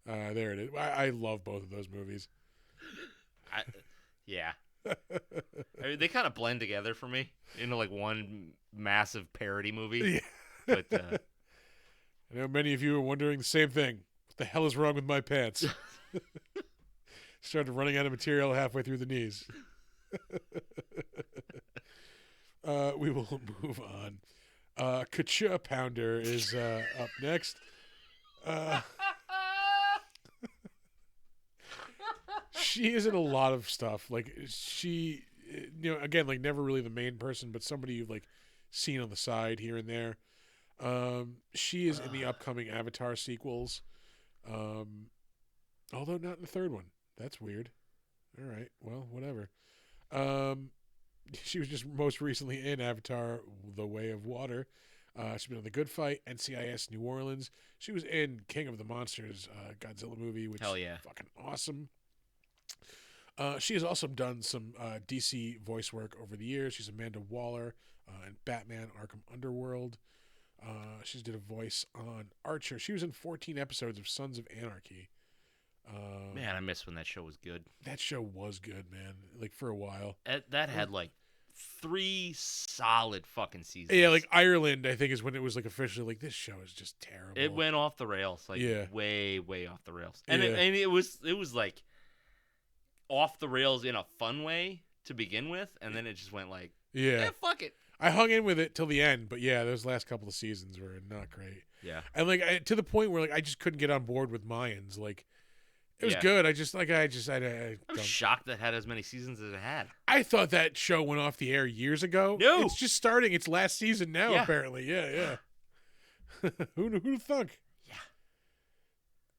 that. There it is. I love both of those movies. Yeah. I mean, they kind of blend together for me into like one massive parody movie. Yeah. But I know many of you are wondering the same thing. What the hell is wrong with my pants? Started running out of material halfway through the knees. We will move on. Kacha Pounder is up next. She is in a lot of stuff. Like she, again, like never really the main person, but somebody you've like seen on the side here and there. She is in the upcoming Avatar sequels, although not in the third one. That's weird. All right, well, whatever. She was just most recently in Avatar: The Way of Water. She's been in The Good Fight, NCIS New Orleans. She was in King of the Monsters, Godzilla movie, which Hell yeah. is fucking awesome. She has also done some DC voice work over the years. She's Amanda Waller in Batman Arkham Underworld. She's did a voice on Archer. She was in 14 episodes of Sons of Anarchy. Man, I miss when that show was good. That show was good, man. Like for a while. That had like 3 solid fucking seasons. Yeah, like Ireland, I think is when it was like officially like this show is just terrible. it went off the rails, like Yeah. way off the rails, and Yeah. it was like off the rails in a fun way to begin with, and then it just went like, Yeah. fuck it. I hung in with it till the end, but yeah, those last couple of seasons were not great. Yeah. And like to the point where like I just couldn't get on board with Mayans. Like it was Yeah. good. I I'm don't. shocked that had as many seasons as it had. I thought that show went off the air years ago. No. It's just starting its last season now. Yeah. Apparently, yeah. Who'd thunk?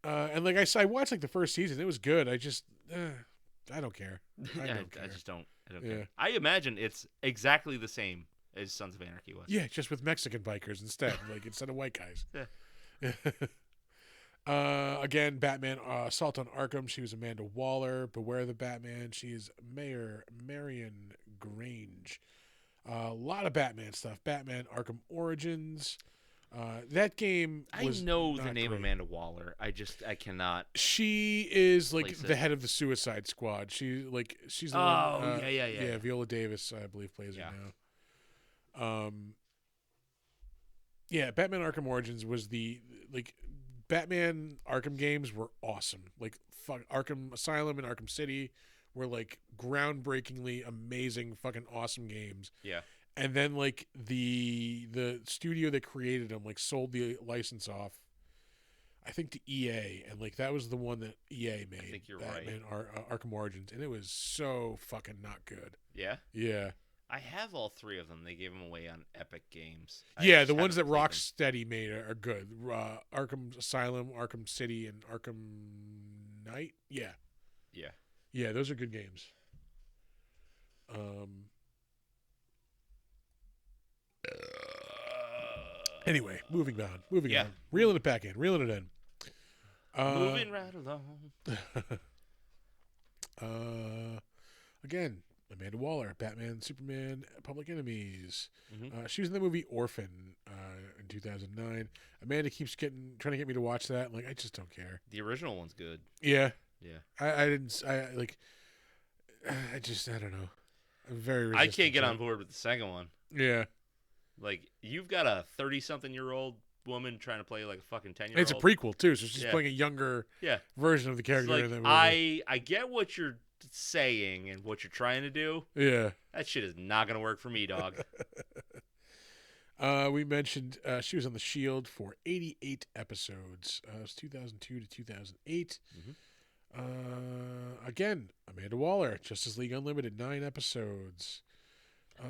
Yeah. And like I watched like the first season. It was good. I just I don't care. I don't care. I just don't. I don't Yeah. care. I imagine it's exactly the same as Sons of Anarchy was. Yeah, just with Mexican bikers instead, like instead of white guys. Yeah. Again, Batman Assault on Arkham. She was Amanda Waller. Beware the Batman. She is Mayor Marion Grange. A lot of Batman stuff. Batman Arkham Origins. That game was I know the not name great. Amanda Waller. I cannot. She is like Place the it. head of the Suicide Squad. She's the Oh, one. yeah. Yeah, Viola Davis, I believe, plays Yeah. her now. Yeah, Batman Arkham Origins was Batman Arkham games were awesome. Like Arkham Asylum and Arkham City were like groundbreakingly amazing, fucking awesome games. Yeah. And then like the studio that created them like sold the license off, I think, to EA, and like that was the one that EA made. I think you're Batman Arkham Origins, and it was so fucking not good. Yeah. Yeah. I have all 3 of them. They gave them away on Epic Games. I Yeah, just the ones that haven't played them. Rocksteady made are good. Arkham Asylum, Arkham City, and Arkham Knight. Yeah, Yeah. those are good games. Anyway, moving on. Reeling it back in. Reeling it in. Moving right along. Again, Amanda Waller, Batman, Superman, Public Enemies. Mhm. She was in the movie Orphan in 2009. Amanda keeps trying to get me to watch that. Like, I just don't care. The original one's good. Yeah, Yeah. I didn't. I don't know. I'm very. I resistant can't get to on it. board with the second one. Yeah, Like, you've got a 30-something-year-old woman trying to play like a fucking 10-year-old. it's a prequel too, so she's Yeah. playing a younger Yeah. version of the It's character like, in that movie. I get what you're saying and what you're trying to do. Yeah. That shit is not gonna work for me, dog. We mentioned she was on The Shield for 88 episodes. It was 2002 to 2008. Again, Amanda Waller, Justice League Unlimited, 9 episodes.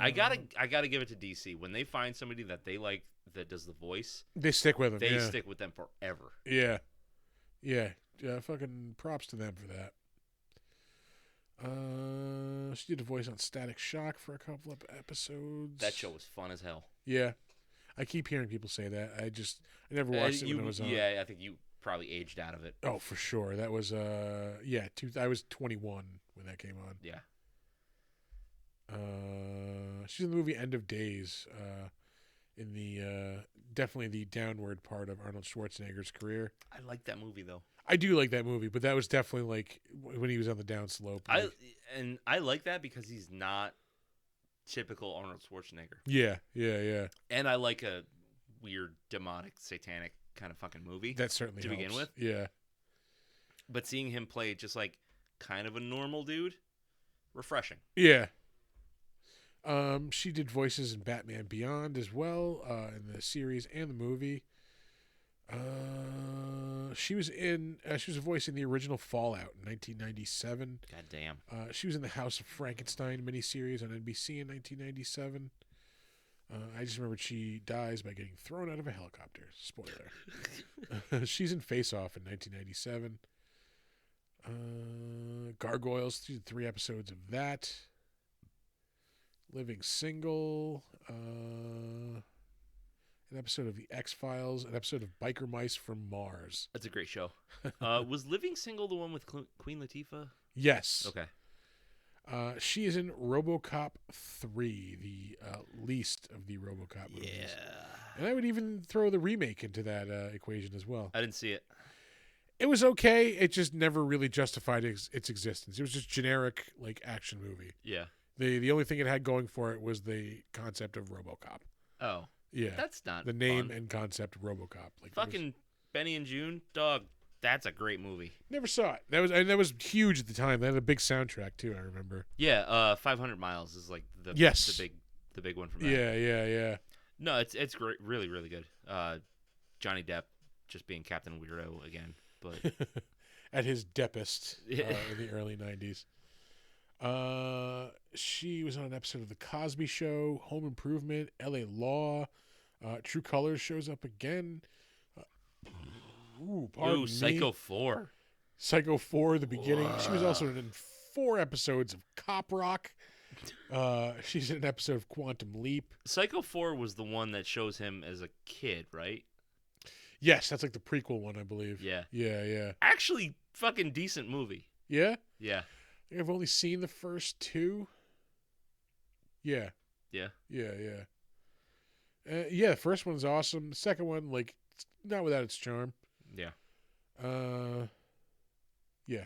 I gotta give it to DC. When they find somebody that they like that does the voice, They stick with them. they yeah. stick with them forever. Yeah. Fucking props to them for that. She did a voice on Static Shock for a couple of episodes. That show was fun as hell. Yeah. I keep hearing people say that. I never watched it when it was on. Yeah, I think you probably aged out of it. Oh, for sure. That was I was 21 when that came on. Yeah. She's in the movie End of Days, in the definitely the downward part of Arnold Schwarzenegger's career. I like that movie though. I do like that movie, but that was definitely like when he was on the downslope. I Like, like that because he's not typical Arnold Schwarzenegger. yeah. And I like a weird, demonic, satanic kind of fucking movie. That certainly To begin helps. with? Yeah. But seeing him play just like kind of a normal dude, refreshing. Yeah. She did voices in Batman Beyond as well, in the series and the movie. She was a voice in the original Fallout in 1997. God damn. She was in the House of Frankenstein miniseries on NBC in 1997. I just remembered she dies by getting thrown out of a helicopter. Spoiler. She's in Face Off in 1997. Gargoyles, she did 3 episodes of that. Living Single, an episode of The X-Files, an episode of Biker Mice from Mars. That's a great show. Was Living Single the one with Queen Latifah? Yes. Okay. She is in RoboCop 3, the least of the RoboCop movies. Yeah. And I would even throw the remake into that equation as well. I didn't see it. It was okay. It just never really justified its existence. It was just generic like action movie. Yeah. The only thing it had going for it was the concept of RoboCop. Oh. Yeah, That's not the name fun. and concept of RoboCop. Like Fucking Benny and June, dog. That's a great movie. never saw it. That was huge at the time. They had a big soundtrack too. I remember. Yeah. 500 Miles is like the the big one from that. Yeah. No, it's great. Really, really good. Johnny Depp just being Captain Weirdo again, but At his deepest in the early 90s. She was on an episode of The Cosby Show, Home Improvement, LA Law. True Colors shows up again. Pardon me. Psycho 4. Psycho 4, the beginning. She was also in 4 episodes of Cop Rock. She's in an episode of Quantum Leap. Psycho 4 was the one that shows him as a kid, right? Yes, that's like the prequel one, I believe. Yeah. Yeah. Actually, fucking decent movie. Yeah? Yeah. I think I've only seen the first 2. Yeah. Yeah. Yeah. The first one's awesome. The second one, like, it's not without its charm. Yeah. Yeah.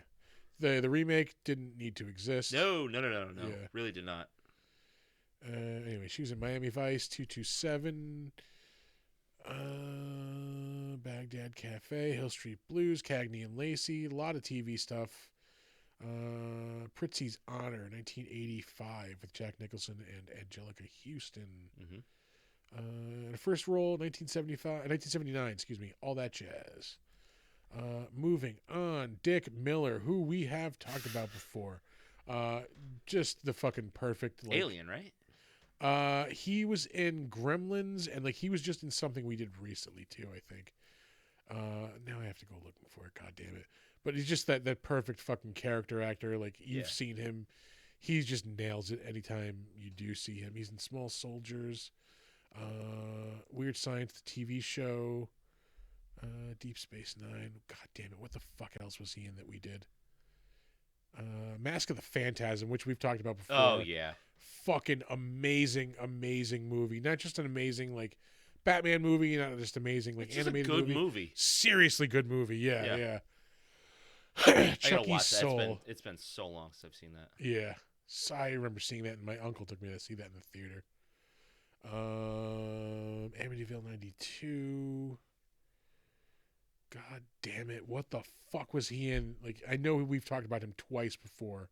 The remake didn't need to exist. No. Yeah. Really did not. Anyway, she was in Miami Vice, 227, Baghdad Cafe, Hill Street Blues, Cagney and Lacey, a lot of TV stuff. Pritzi's Honor, 1985, with Jack Nicholson and Angelica Houston. Mm-hmm. Her first role, 1979, All That Jazz. Moving on, Dick Miller, who we have talked about before. Just the fucking perfect Alien, right? He was in Gremlins, and like he was just in something we did recently too, I think. Now I have to go looking for it. God damn it! But he's just that perfect fucking character actor. Like you've seen him, he just nails it anytime you do see him. He's in Small Soldiers, Weird Science, the TV show, Deep Space Nine. God damn it! What the fuck else was he in that we did? Mask of the Phantasm, which we've talked about before. Oh yeah. Fucking amazing movie. Not just an amazing like Batman movie, not just amazing like It's just animated a good movie. Seriously good movie. Yeah. I gotta Chucky's watch that. Soul. It's been so long since I've seen that. Yeah. So I remember seeing that, and my uncle took me to see that in the theater. Amityville 92. God damn it. What the fuck was he in? Like, I know we've talked about him twice before.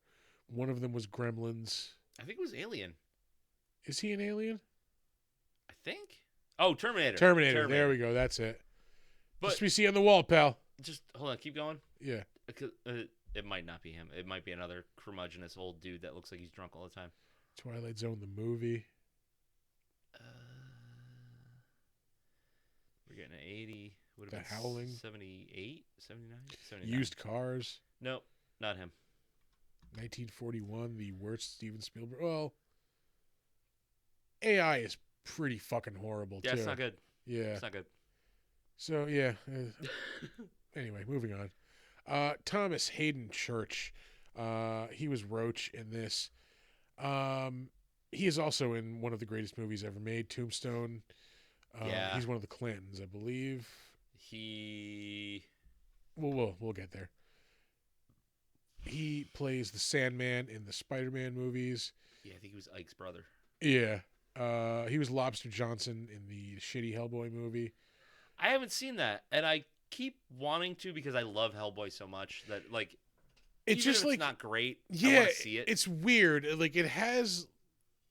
One of them was Gremlins. I think it was Alien. Is he an alien? I think. Oh, Terminator. Terminator. There we go. That's it. But Just we see on the wall, pal. just hold on. Keep going. Yeah. It might not be him. It might be another curmudgeonous old dude that looks like he's drunk all the time. Twilight Zone, the movie. We're getting an 80. Would The have been Howling. 78, 79, 79. Used Cars. Nope, not him. 1941, the worst Steven Spielberg. Well, AI is pretty fucking horrible, Yeah, too. it's not good. Yeah. It's not good. So, yeah. Anyway, moving on. Thomas Hayden Church. He was Roach in this. He is also in one of the greatest movies ever made, Tombstone. Yeah. He's one of the Clintons, I believe. We'll get there. He plays the Sandman in the Spider-Man movies. Yeah, I think he was Ike's brother. Yeah. He was Lobster Johnson in the shitty Hellboy movie. I haven't seen that, and I keep wanting to because I love Hellboy so much that like It's even just if like it's not great. I yeah, want to see it. it's weird. Like it has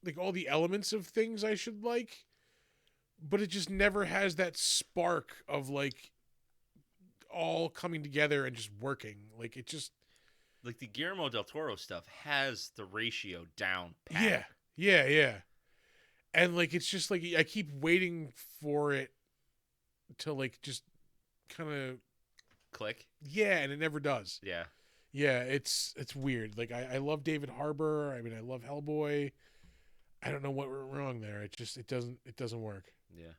like all the elements of things I should like, but it just never has that spark of like all coming together and just working. Like it just Like the Guillermo del Toro stuff has the ratio down pat. yeah. And like it's just like I keep waiting for it to like just kind of Click. and it never does. Yeah. Yeah, it's weird. Like I love David Harbour. I mean, I love Hellboy. I don't know what went wrong there. It doesn't work. Yeah.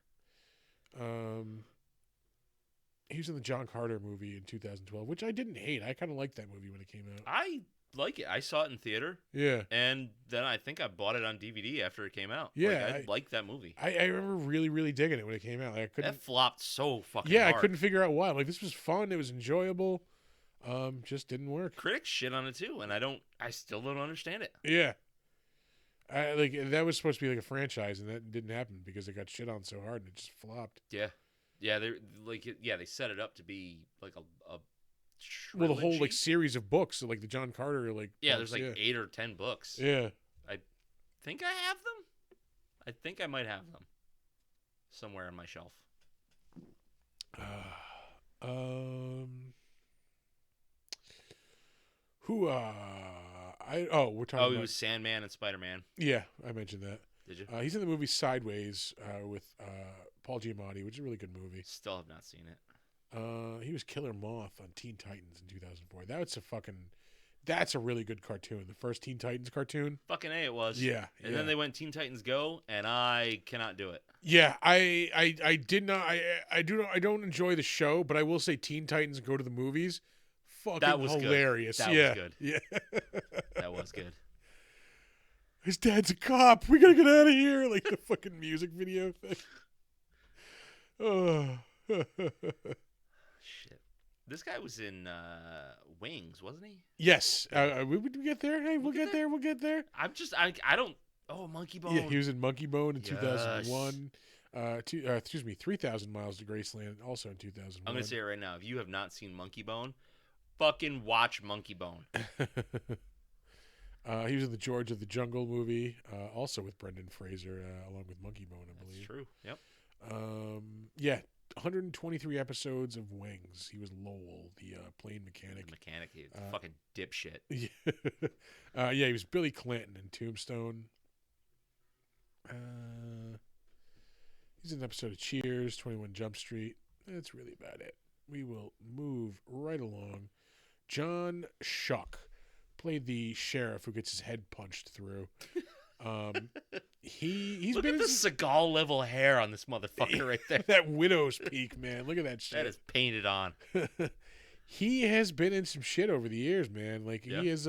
He was in the John Carter movie in 2012, which I didn't hate. I kind of liked that movie when it came out. I like it. I saw it in theater, Yeah. and then I think I bought it on DVD after it came out. Yeah, I like that movie. I remember really, really digging it when it came out. Like, I couldn't. That flopped so fucking Yeah, hard. I couldn't figure out why. I'm like, this was fun. It was enjoyable. Just didn't work. Critics shit on it too, and I still don't understand it. Yeah. Like that was supposed to be like a franchise, and that didn't happen because it got shit on so hard and it just flopped. Yeah, they set it up to be like a Well, the whole like trilogy. series of books, so, like the John Carter books, There's like 8 or 10 books. Yeah. I think I have them. I think I might have them somewhere on my shelf. Who? We're talking. Oh, about, he was Sandman and Spider-Man. Yeah, I mentioned that. Did you? He's in the movie Sideways with Paul Giamatti, which is a really good movie. Still have not seen it. He was Killer Moth on Teen Titans in 2004. That's a really good cartoon. The first Teen Titans cartoon. Fucking A, it was. Yeah. And then they went Teen Titans Go, and I cannot do it. Yeah, I did not. I don't enjoy the show, but I will say Teen Titans Go to the Movies. Fucking That was hilarious. good. That yeah. was good. Yeah. That was good. His dad's a cop. We gotta get out of here. Like the fucking music video thing. Oh. Shit. This guy was in Wings, wasn't he? Yes. We get there. Hey, we'll get there. We'll get there. I don't. Oh, Monkey Bone. Yeah, he was in Monkey Bone in Yes. 2001. 3,000 Miles to Graceland, also in 2001. I'm gonna say it right now. If you have not seen Monkey Bone, fucking watch Monkey Bone. He was in the George of the Jungle movie, also with Brendan Fraser, along with Monkey Bone, I believe. That's true. Yep. Yeah, 123 episodes of Wings. He was Lowell, the plane mechanic. The mechanic, he's a fucking dipshit. Yeah. Yeah, he was Billy Clanton in Tombstone. He's in an episode of Cheers, 21 Jump Street. That's really about it. We will move right along. John Schuck played the sheriff who gets his head punched through. He's Look been at the Seagal level hair on this motherfucker right there. that widow's peak, man. Look at that shit. That is painted on. He has been in some shit over the years, man. Like Yeah. he is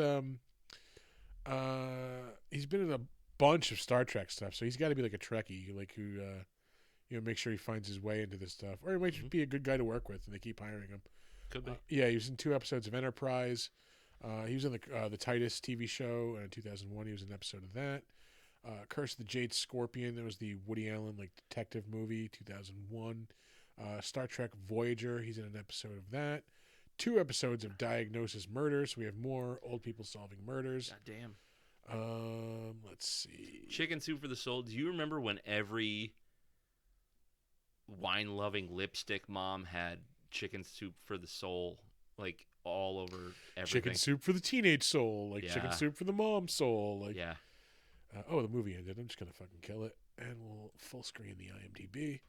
he's been in a bunch of Star Trek stuff, so he's got to be like a Trekkie, like who make sure he finds his way into this stuff, or he might just be a good guy to work with, and they keep hiring him. Could be. Yeah, he was in 2 episodes of Enterprise. He was in the Titus TV show in 2001. He was in an episode of that. Curse of the Jade Scorpion. That was the Woody Allen detective movie, 2001. Star Trek Voyager. He's in an episode of that. 2 episodes of Diagnosis Murder. So we have more old people solving murders. God damn. Let's see. Chicken Soup for the Soul. Do you remember when every wine-loving lipstick mom had Chicken Soup for the Soul, like all over everything? Chicken Soup for the teenage soul, like Yeah. Chicken Soup for the mom soul, like Yeah. The movie ended. I'm just gonna fucking kill it, and we'll full screen the IMDb.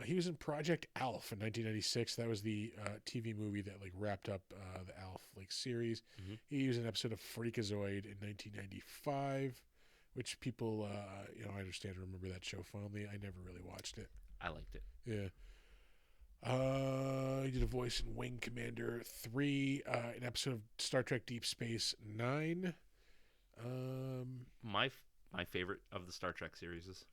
He was in Project Alf in 1996. That was the TV movie that wrapped up the Alf series. Mhm. He was in an episode of Freakazoid in 1995, which people I understand remember that show fondly. I never really watched it. I liked it. Yeah. He did a voice in Wing Commander 3, an episode of Star Trek Deep Space Nine. My favorite of the Star Trek series is.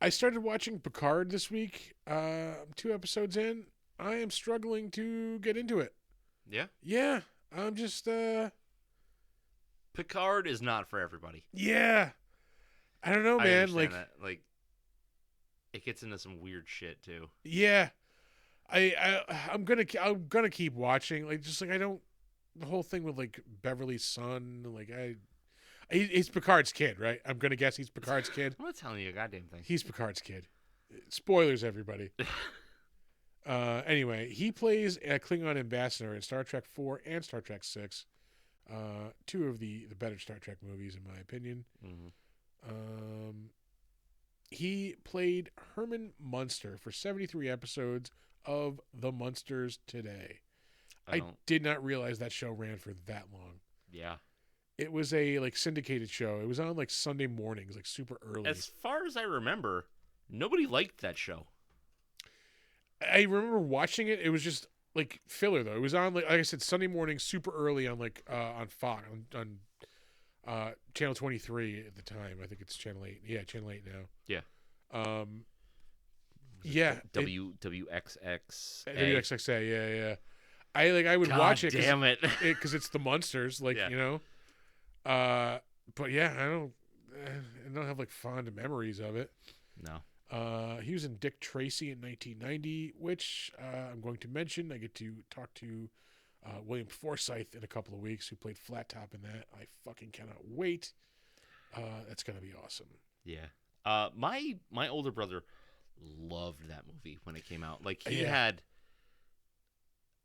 I started watching Picard this week. I'm 2 episodes in. I am struggling to get into it. Yeah. Yeah, I'm just Picard is not for everybody. yeah. I don't know, I man. understand that. It gets into some weird shit too. Yeah. I'm gonna keep watching. I don't. The whole thing with Beverly's son. He's Picard's kid, right? I'm gonna guess he's Picard's kid. I'm not telling you a goddamn thing. He's Picard's kid. Spoilers, everybody. Anyway, he plays a Klingon ambassador in Star Trek 4 and Star Trek 6. 2 of the better Star Trek movies, in my opinion. Mm-hmm. He played Herman Munster for 73 episodes of The Munsters Today. I did not realize that show ran for that long. Yeah. It was a syndicated show. It was on Sunday mornings, super early. As far as I remember, nobody liked that show. I remember watching it. It was just like filler though. It was on like I said Sunday morning, super early on on Fox on channel 23 at the time. I think it's channel 8. Yeah, channel 8 now. Yeah. Um, yeah, WXX. WXXA. Yeah. I would God watch it. Damn it. Because it's the Munsters, like Yeah. you know. But yeah, I don't have like fond memories of it. No. He was in Dick Tracy in 1990, which I'm going to mention. I get to talk to William Forsythe in a couple of weeks, who played Flat Top in that. I fucking cannot wait. That's gonna be awesome. Yeah. My older brother loved that movie when it came out. Like he Yeah. had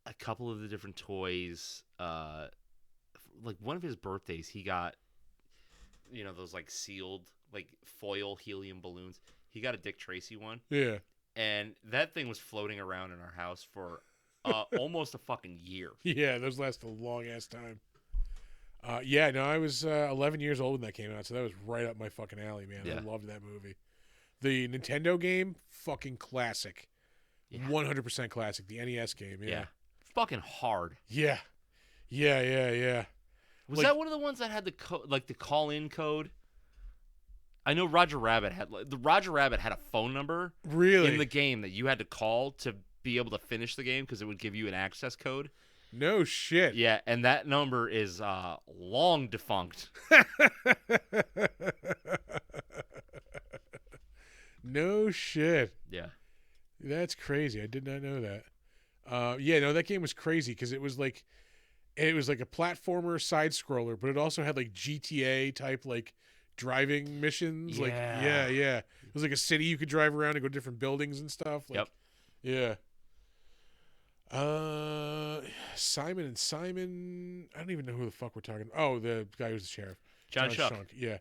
a couple of the different toys. Like one of his birthdays, he got those like sealed like foil helium balloons. He got a Dick Tracy one, Yeah. and that thing was floating around in our house for almost a fucking year. Yeah, those last a long ass time. Yeah, no, I was 11 years old when that came out, so that was right up my fucking alley, man. Yeah. I loved that movie. The Nintendo game, fucking classic. Yeah. 100% classic. The NES game, yeah. Fucking hard. Yeah. Was Like- that one of the ones that had the call-in code? I know Roger Rabbit had a phone number Really? in the game that you had to call to be able to finish the game because it would give you an access code. No shit. Yeah, and that number is long defunct. No shit. Yeah. That's crazy. I did not know that. Yeah, no, that game was crazy because it was like a platformer side scroller, but it also had like GTA type like driving missions. Like Yeah. yeah. It was like a city you could drive around and go to different buildings and stuff. Like, Yep. Yeah. Simon and Simon. I don't even know who the fuck we're talking about. Oh, the guy who's the sheriff. John Shuck. Shunk. Yeah.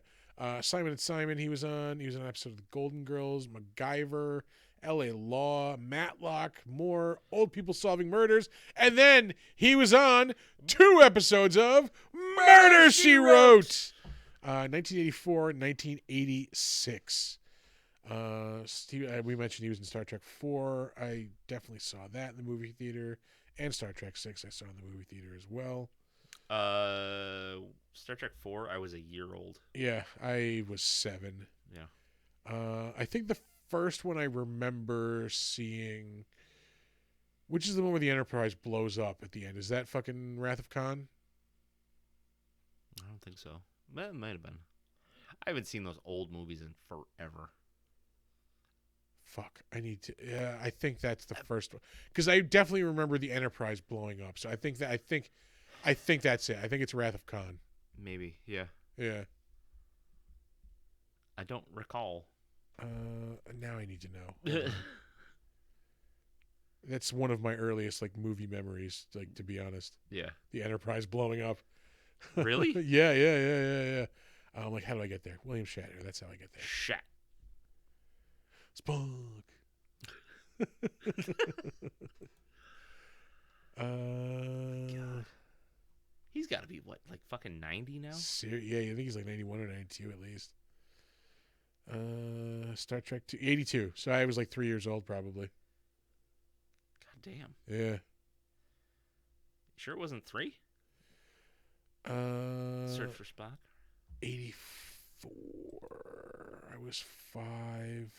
Simon and Simon. He was on an episode of The Golden Girls, MacGyver, L.A. Law, Matlock, more Old People Solving Murders, and then he was on 2 episodes of Murder, She Wrote. 1984, 1986. We mentioned he was in Star Trek 4. I definitely saw that in the movie theater, and Star Trek 6 I saw in the movie theater as well. Star Trek 4, I was a year old. Yeah, I was 7. Yeah. I think the first one I remember seeing, which is the one where the Enterprise blows up at the end. Is that fucking Wrath of Khan? I don't think so. It might have been. I haven't seen those old movies in forever. Fuck, I need to. Yeah, I think that's the first one because I definitely remember the Enterprise blowing up. So I think that's it. I think it's Wrath of Khan. Maybe. Yeah. Yeah. I don't recall. Now I need to know. Hold on. That's one of my earliest like movie memories. Like to be honest, Yeah. the Enterprise blowing up. Really? Yeah. I'm like, how do I get there? William Shatner. That's how I get there. Shat. Spunk. He's got to be what, like fucking 90 now? Yeah, I think he's like 91 or 92 at least. Star Trek 82. So I was like 3 years old probably. God damn. Yeah. Sure it wasn't 3? Search for Spock. 84. I was 5.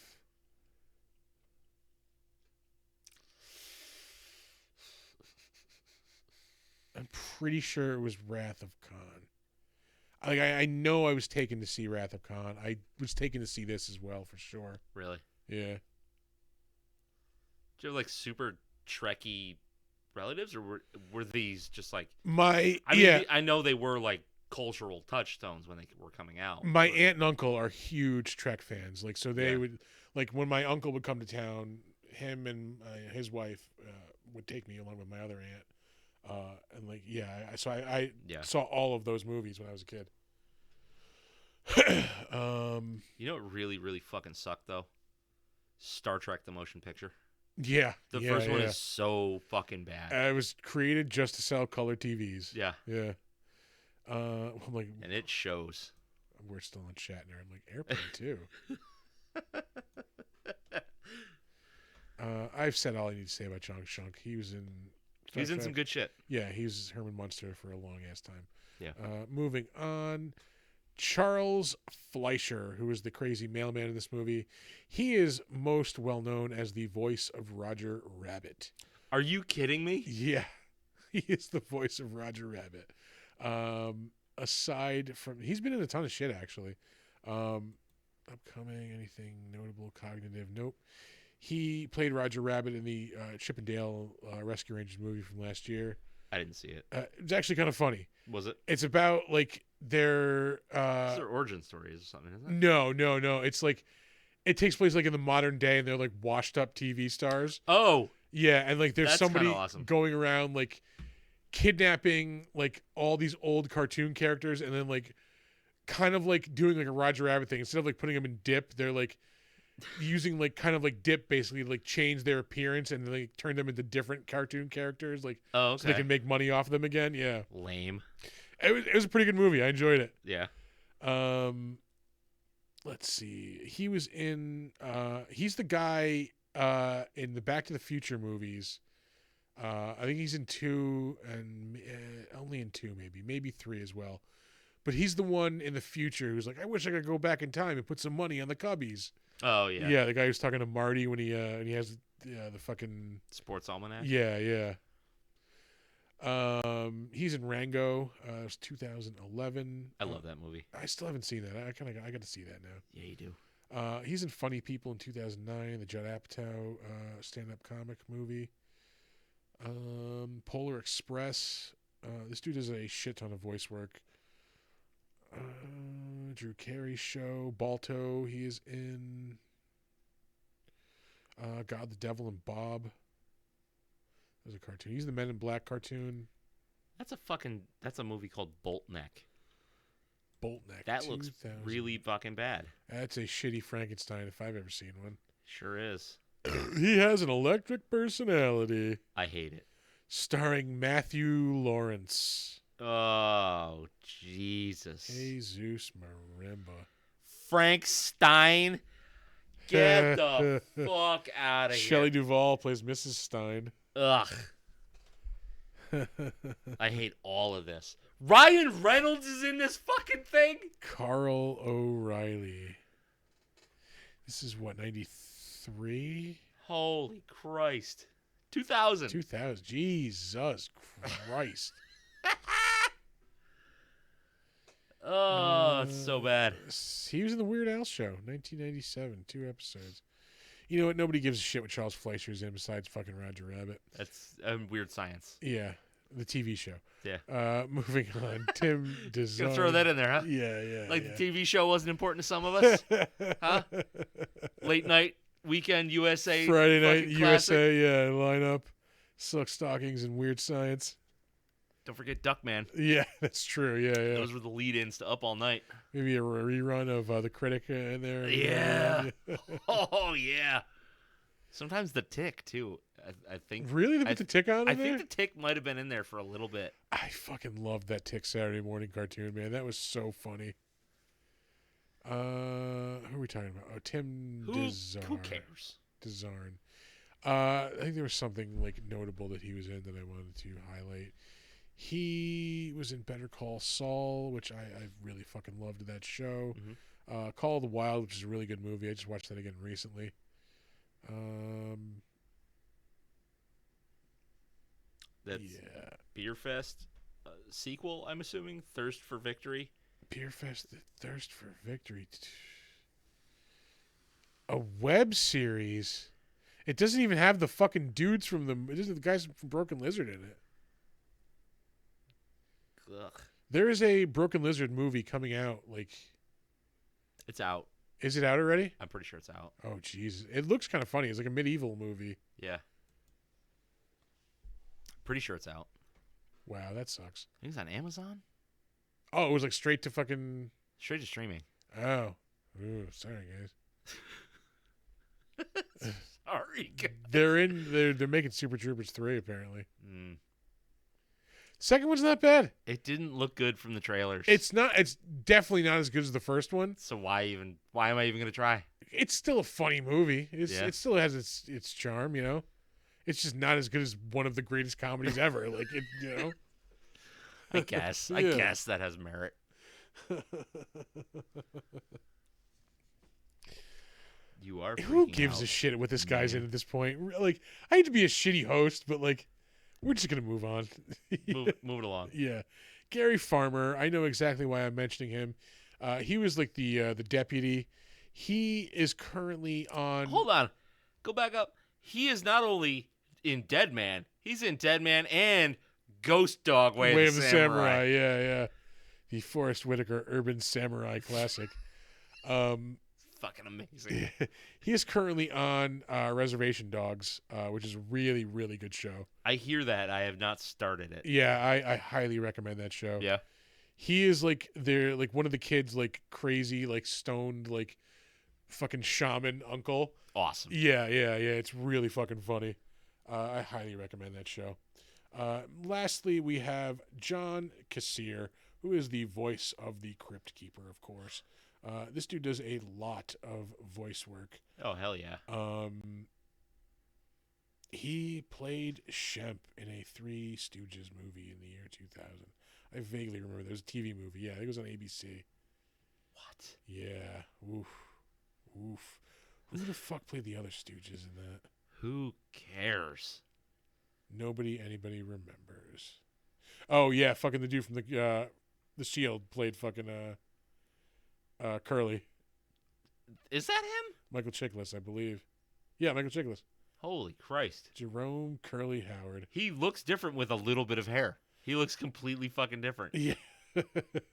I'm pretty sure it was Wrath of Khan. I know I was taken to see Wrath of Khan. I was taken to see this as well for sure. Really? Yeah. Do you have like super Trekky relatives, or were these just like I know they were like cultural touchstones when they were coming out. My aunt and uncle are huge Trek fans. Like, so they Yeah. would, like, when my uncle would come to town, him and his wife would take me along with my other aunt. And like, yeah, I Yeah. saw all of those movies when I was a kid. You know what really, really fucking sucked though? Star Trek: The Motion Picture. Yeah, The first one is so fucking bad. It was created just to sell color TVs. Yeah. Yeah. I'm like, And it shows. we're still on Shatner. I'm like, Airplane too. I've said all I need to say about Chong Shunk. He was in He's in some good shit. Yeah, he's Herman Munster for a long ass time. Yeah. Moving on, Charles Fleischer, who is the crazy mailman in this movie. He is most well known as the voice of Roger Rabbit. Are you kidding me? Yeah, he is the voice of Roger Rabbit. Aside from, he's been in a ton of shit actually. Upcoming, anything notable, cognitive? Nope. He played Roger Rabbit in the Chip and Dale Rescue Rangers movie from last year. I didn't see it. It's actually kind of funny. Was it? It's about like their It's their origin stories or something, isn't it? No. It's like it takes place like in the modern day, and they're like washed up TV stars. Oh, Yeah, and like there's That's somebody kinda awesome. going around like kidnapping like all these old cartoon characters, and then like kind of like doing like a Roger Rabbit thing. Instead of like putting them in dip, they're like using like kind of like dip basically to like change their appearance and like turn them into different cartoon characters, like oh, okay. so they can make money off them again. Yeah, Lame. it was a pretty good movie. I enjoyed it. Yeah. Let's see. He was in he's the guy in the Back to the Future movies. I think he's in 2 and only in 2 maybe 3 as well. But he's the one in the future who's like, I wish I could go back in time and put some money on the Cubbies. Oh, yeah. Yeah, the guy who's talking to Marty when he has the fucking Sports Almanac. yeah. He's in Rango. It was 2011. I love that movie. I still haven't seen that. I got to see that now. Yeah, you do. He's in Funny People in 2009, the Judd Apatow stand-up comic movie. Polar Express. This dude does a shit ton of voice work. Drew Carey show. Balto. He is in God, the Devil, and Bob. There's a cartoon. He's the Men in Black cartoon. That's a movie called Boltneck. Boltneck. That looks 2000. really fucking bad. That's a shitty Frankenstein if I've ever seen one. Sure is. He has an electric personality. I hate it. Starring Matthew Lawrence. Oh, Jesus. Jesus Marimba. Frank Stein. Get the fuck out of here. Shelley Duvall plays Mrs. Stein. Ugh. I hate all of this. Ryan Reynolds is in this fucking thing? Carl O'Reilly. This is what, 93? Holy Christ. 2000. 2000. Jesus Christ. Oh, it's so bad. He was in the Weird Al Show, 1997, 2 episodes. You know what? Nobody gives a shit what Charles Fleischer's in besides fucking Roger Rabbit. That's Weird Science. Yeah, the TV show. Yeah. Moving on, Tim Dizon. Gonna throw that in there, huh? Yeah. Like the TV show wasn't important to some of us? Huh? Late night, weekend USA. Friday night fucking USA, yeah, lineup. Silk stockings and Weird Science. Don't forget Duckman. Yeah, that's true. Yeah. Those were the lead-ins to Up All Night. Maybe a rerun of The Critic in there. Yeah. Oh, yeah. Sometimes The Tick, too. I think. Really? They put The Tick on in I there? think The Tick might have been in there for a little bit. I fucking loved that Tick Saturday morning cartoon, man. That was so funny. Who are we talking about? Oh, Tim Dizarn. Who cares? Dizarn. I think there was something like notable that he was in that I wanted to highlight. He was in Better Call Saul, which I really fucking loved that show. Mm-hmm. Call of the Wild, which is a really good movie. I just watched that again recently. That's Beer Fest sequel, I'm assuming. Thirst for Victory. Beer Fest, The Thirst for Victory. A web series. It doesn't even have the fucking dudes from it doesn't have the guys from Broken Lizard in it. Ugh. There is a Broken Lizard movie coming out. Like, It's out. is it out already? I'm pretty sure it's out. Oh, jeez. It looks kind of funny. It's like a medieval movie. Yeah. Pretty sure it's out. Wow, that sucks. I think it's on Amazon. Oh, it was like straight to fucking. Straight to streaming. Oh. Ooh, sorry, guys. Sorry. They're making Super Troopers 3, apparently. Mm. Second one's not bad. It didn't look good from the trailers. It's definitely not as good as the first one. So why am I even gonna try? It's still a funny movie. Yeah. It still has its charm, you know. It's just not as good as one of the greatest comedies ever. Like it, you know. I guess. I Yeah. guess that has merit. You are. Who freaking gives out. a shit what this guy's Man. in at this point? Like, I hate to be a shitty host, but like, we're just gonna move on. Move it along. Yeah, Gary Farmer. I know exactly why I'm mentioning him. He was like the deputy. He is currently on. Hold on. Go back up. He is not only in Dead Man, he's in Dead Man and Ghost Dog Way of the Samurai. Yeah, yeah. The Forrest Whitaker Urban Samurai classic. Fucking amazing. He is currently on Reservation Dogs, which is a really, really good show. I hear that. I have not started it. Yeah, I highly recommend that show. Yeah. He is like they're like one of the kids, like crazy, like stoned, like fucking shaman uncle. Awesome. Yeah. It's really fucking funny. I highly recommend that show. Lastly, we have John Kassir, who is the voice of the Crypt Keeper, of course. This dude does a lot of voice work. Oh, hell yeah. He played Shemp in a Three Stooges movie in the year 2000. I vaguely remember there was a TV movie. Yeah, I think it was on ABC. What? Yeah. Oof. Who the fuck played the other Stooges in that? Who cares? Anybody remembers. Oh yeah, fucking the dude from the Shield played fucking Curly. Is that him? Michael Chiklis, I believe. Yeah, Michael Chiklis. Holy Christ. Jerome Curly Howard. He looks different with a little bit of hair. He looks completely fucking different. Yeah.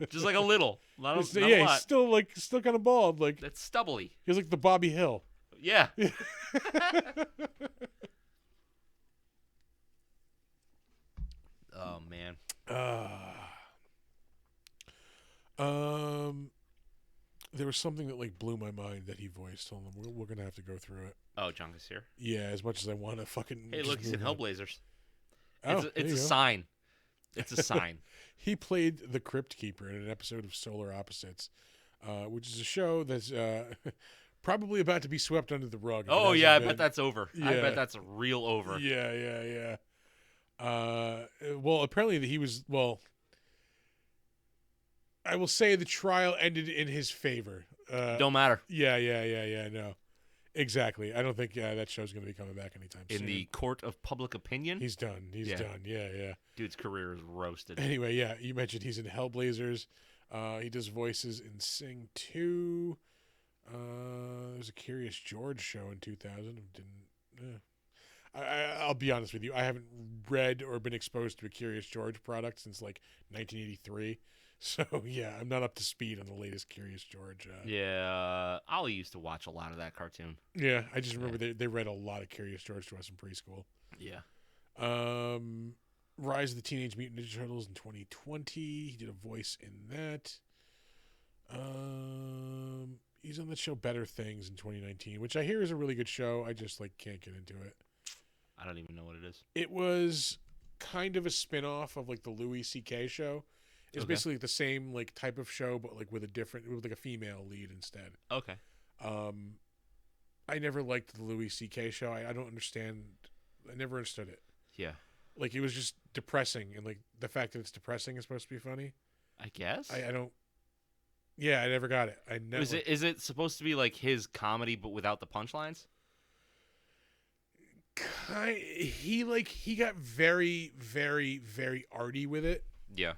Just like a little. Not a He's lot. still kind of bald. Like That's stubbly. he's like the Bobby Hill. Yeah. Oh, man. There was something that like blew my mind that he voiced. Hold on, we're gonna have to go through it. Oh, John Kassir. Yeah, as much as I want to fucking. Hey, just look, he's in move on. Hellblazers. Oh, It's there a you go. sign. It's a sign. He played the Crypt Keeper in an episode of Solar Opposites, which is a show that's probably about to be swept under the rug. if it Oh, hasn't yeah, I been. bet that's over. I Yeah. bet that's real over. Yeah. Well, apparently he was. Well, I will say the trial ended in his favor. Don't matter. Yeah. No, exactly. I don't think that show's going to be coming back anytime soon. In the court of public opinion, He's done. He's Yeah. done. Yeah. dude's career is roasted. Anyway, yeah, you mentioned he's in Hellblazers. He does voices in Sing 2. There's a Curious George show in 2000. I'll be honest with you. I haven't read or been exposed to a Curious George product since like 1983. So yeah, I'm not up to speed on the latest Curious George. Yeah, Ollie used to watch a lot of that cartoon. Yeah, I just remember they read a lot of Curious George to us in preschool. Yeah. Rise of the Teenage Mutant Ninja Turtles in 2020. He did a voice in that. He's on the show Better Things in 2019, which I hear is a really good show. I just like can't get into it. I don't even know what it is. It was kind of a spin-off of like the Louis C.K. show. It's Okay. basically the same like type of show, but like with a female lead instead. Okay. I never liked the Louis C.K. show. I don't understand. I never understood it. Yeah. Like it was just depressing, and like the fact that it's depressing is supposed to be funny. I guess. I don't. Yeah, I never got it. I never. Is it supposed to be like his comedy but without the punchlines? He got very, very, very arty with it. Yeah.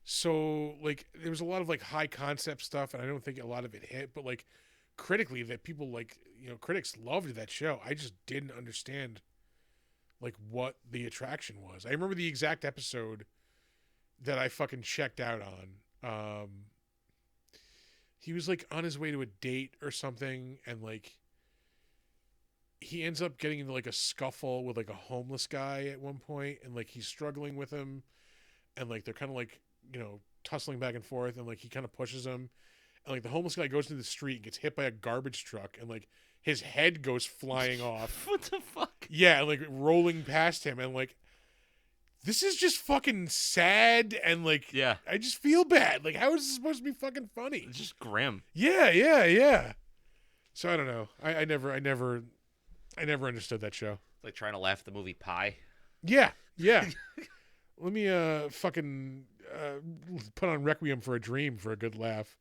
So like there was a lot of like high concept stuff, and I don't think a lot of it hit. But like critically, that people like critics loved that show. I just didn't understand like what the attraction was. I remember the exact episode that I fucking checked out on. He was like on his way to a date or something, and like he ends up getting into like a scuffle with like a homeless guy at one point, and like he's struggling with him, and like they're kind of like tussling back and forth, and like he kind of pushes him, and like the homeless guy goes into the street and gets hit by a garbage truck, and like his head goes flying off. What the fuck? Yeah, like rolling past him, and like this is just fucking sad, and like Yeah. I just feel bad. Like how is this supposed to be fucking funny? It's just grim. Yeah. So I don't know. I never understood that show. Like trying to laugh at the movie Pie. Yeah, yeah. Let me fucking put on Requiem for a Dream for a good laugh.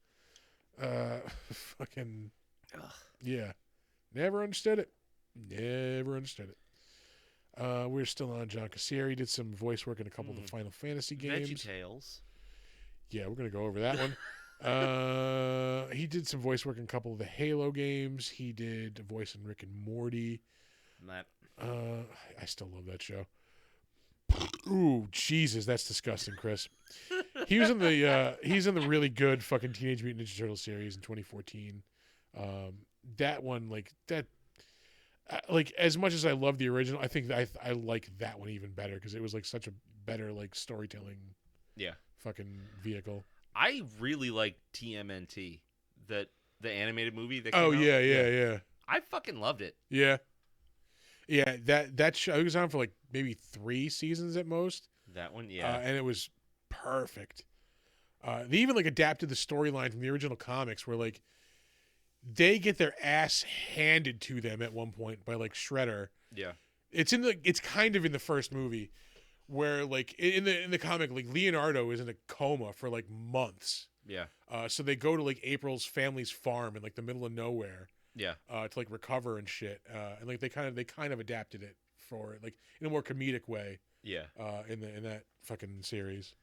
Fucking Ugh. yeah. Never understood it. Never understood it. We're still on John Cassieri. Did some voice work in a couple of the Final Fantasy games. VeggieTales. Yeah, we're gonna go over that one. He did some voice work in a couple of the Halo games. He did a voice in Rick and Morty. That. I still love that show. Ooh, Jesus, that's disgusting, Chris. He's in the really good fucking Teenage Mutant Ninja Turtles series in 2014. That one, as much as I love the original, I think that I like that one even better because it was like such a better like storytelling Yeah. fucking vehicle. I really like TMNT, the animated movie that Oh came out. yeah. I fucking loved it. Yeah. That show was on for like maybe 3 seasons at most. That one, yeah. And it was perfect. They even like adapted the storyline from the original comics where like they get their ass handed to them at one point by like Shredder. Yeah. It's kind of in the first movie where like in the comic like Leonardo is in a coma for like months. Yeah. So they go to like April's family's farm in like the middle of nowhere. Yeah. To like recover and shit. And like they kind of adapted it for like in a more comedic way. Yeah. In that fucking series.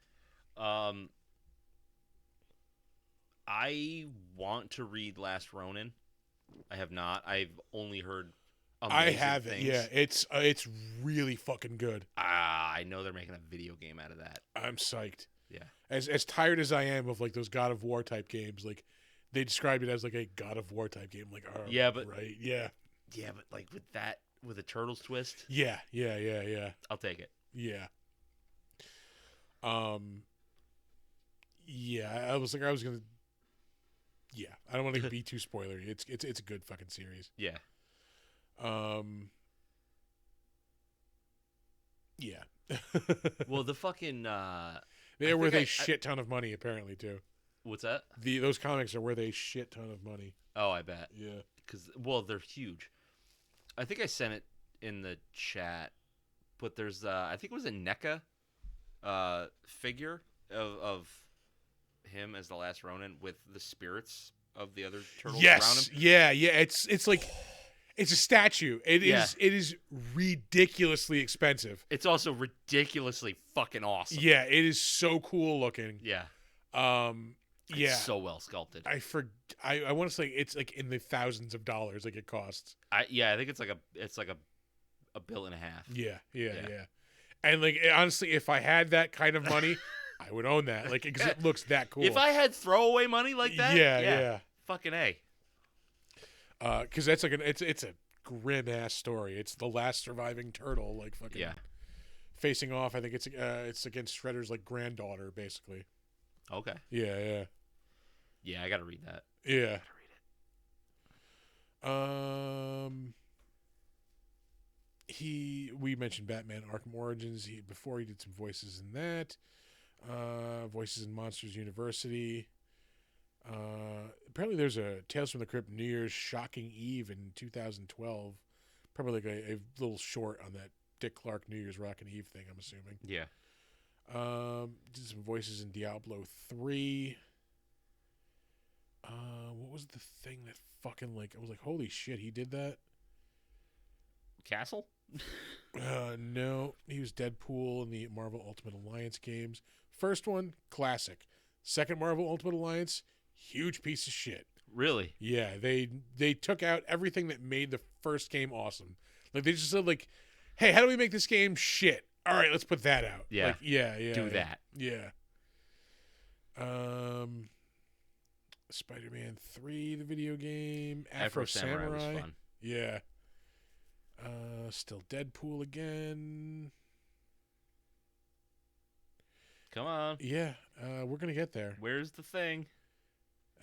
I want to read Last Ronin. I have not. I've only heard I amazing haven't. things. Yeah, it's really fucking good. I know they're making a video game out of that. I'm psyched. Yeah. As tired as I am of like those God of War type games, like they described it as like a God of War type game. Like, oh, Yeah, but- right, yeah, Yeah, but like with a Turtles twist, yeah. I'll take it. Yeah. Yeah, I was gonna. Yeah, I don't want to be too spoilery. It's a good fucking series. Yeah. Yeah. Well, the fucking They're I worth think a shit ton of money apparently too. what's that? Those comics are worth a shit ton of money. Oh, I bet. Yeah. Because they're huge. I think I sent it in the chat, but there's I think it was a NECA figure of him as the last Ronin with the spirits of the other turtles around Yes. him. Yeah. It's like it's a statue. It Yeah. is ridiculously expensive. It's also ridiculously fucking awesome. Yeah, it is so cool looking. Yeah. Yeah. It's so well sculpted. I want to say it's like in the thousands of dollars like it costs. I think it's like a bill and a half. Yeah. Yeah. And like honestly, if I had that kind of money, I would own that. Like because it looks that cool. If I had throwaway money like that, yeah. fucking A. Because that's like it's a grim ass story. It's the last surviving turtle, like fucking facing off. I think it's against Shredder's like granddaughter, basically. Okay. Yeah. Yeah, I gotta read that. Yeah. I gotta read it. We mentioned Batman Arkham Origins. Before he did some voices in that. Voices in Monsters University. Apparently there's a Tales from the Crypt New Year's Shocking Eve in 2012. Probably like a little short on that Dick Clark New Year's Rockin' Eve thing, I'm assuming. Yeah. Did some voices in Diablo 3. What was the thing that fucking like I was like, holy shit, he did that? Castle? No, he was Deadpool in the Marvel Ultimate Alliance games. First one, classic. Second Marvel Ultimate Alliance, huge piece of shit. Really? Yeah, they took out everything that made the first game awesome. Like they just said like, hey, how do we make this game shit? All right, let's put that out. Yeah. Like, yeah. Do that. Yeah. Spider-Man 3, the video game. Afro Samurai. was fun. Yeah. Still Deadpool again. Come on. Yeah, we're going to get there. Where's the thing?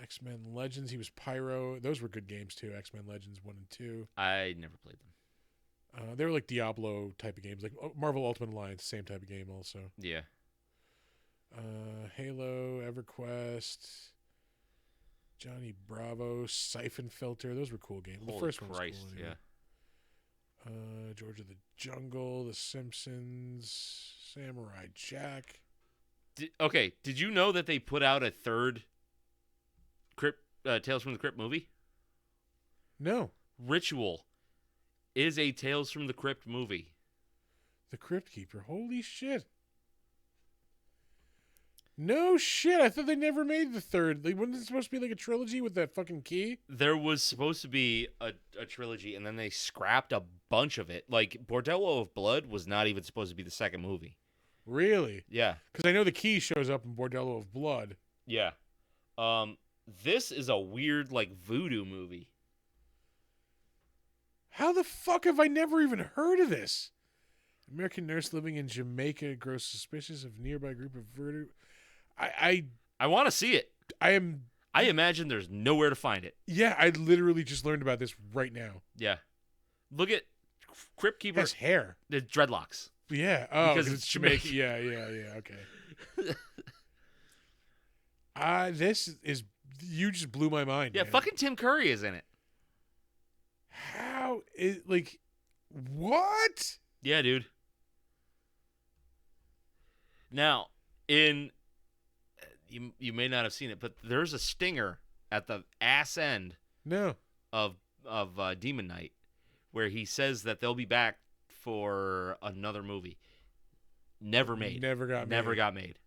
X-Men Legends, he was Pyro. Those were good games too, X-Men Legends 1 and 2. I never played them. They were like Diablo type of games, like Marvel Ultimate Alliance, same type of game also. Yeah. Halo, EverQuest, Johnny Bravo, Siphon Filter. Those were cool games. The Holy first one was Christ, cool. yeah. George of the Jungle, The Simpsons, Samurai Jack. Okay, did you know that they put out a third Crypt, Tales from the Crypt movie? No, Ritual is a Tales from the Crypt movie. The Crypt Keeper. Holy shit. No shit. I thought they never made the third. Like, wasn't it supposed to be like a trilogy with that fucking key? There was supposed to be a trilogy, and then they scrapped a bunch of it. Like, Bordello of Blood was not even supposed to be the second movie. Really? Yeah. Because I know the key shows up in Bordello of Blood. Yeah. This is a weird, like, voodoo movie. How the fuck have I never even heard of this? American nurse living in Jamaica grows suspicious of nearby group of voodoo. I want to see it. am. I imagine there's nowhere to find it. Yeah, I literally just learned about this right now. Yeah. Look at Crypt It Keeper. has hair. The dreadlocks. Yeah. Oh, Because because it's it's Jamaica. Jamaican. Yeah. Okay. This is, you just blew my mind. Yeah, man. fucking Tim Curry is in it. How is, like, what? Yeah, dude. Now, you may not have seen it, but there's a stinger at the ass end No. of Demon Knight where he says that they'll be back for another movie. Never made. Never got made.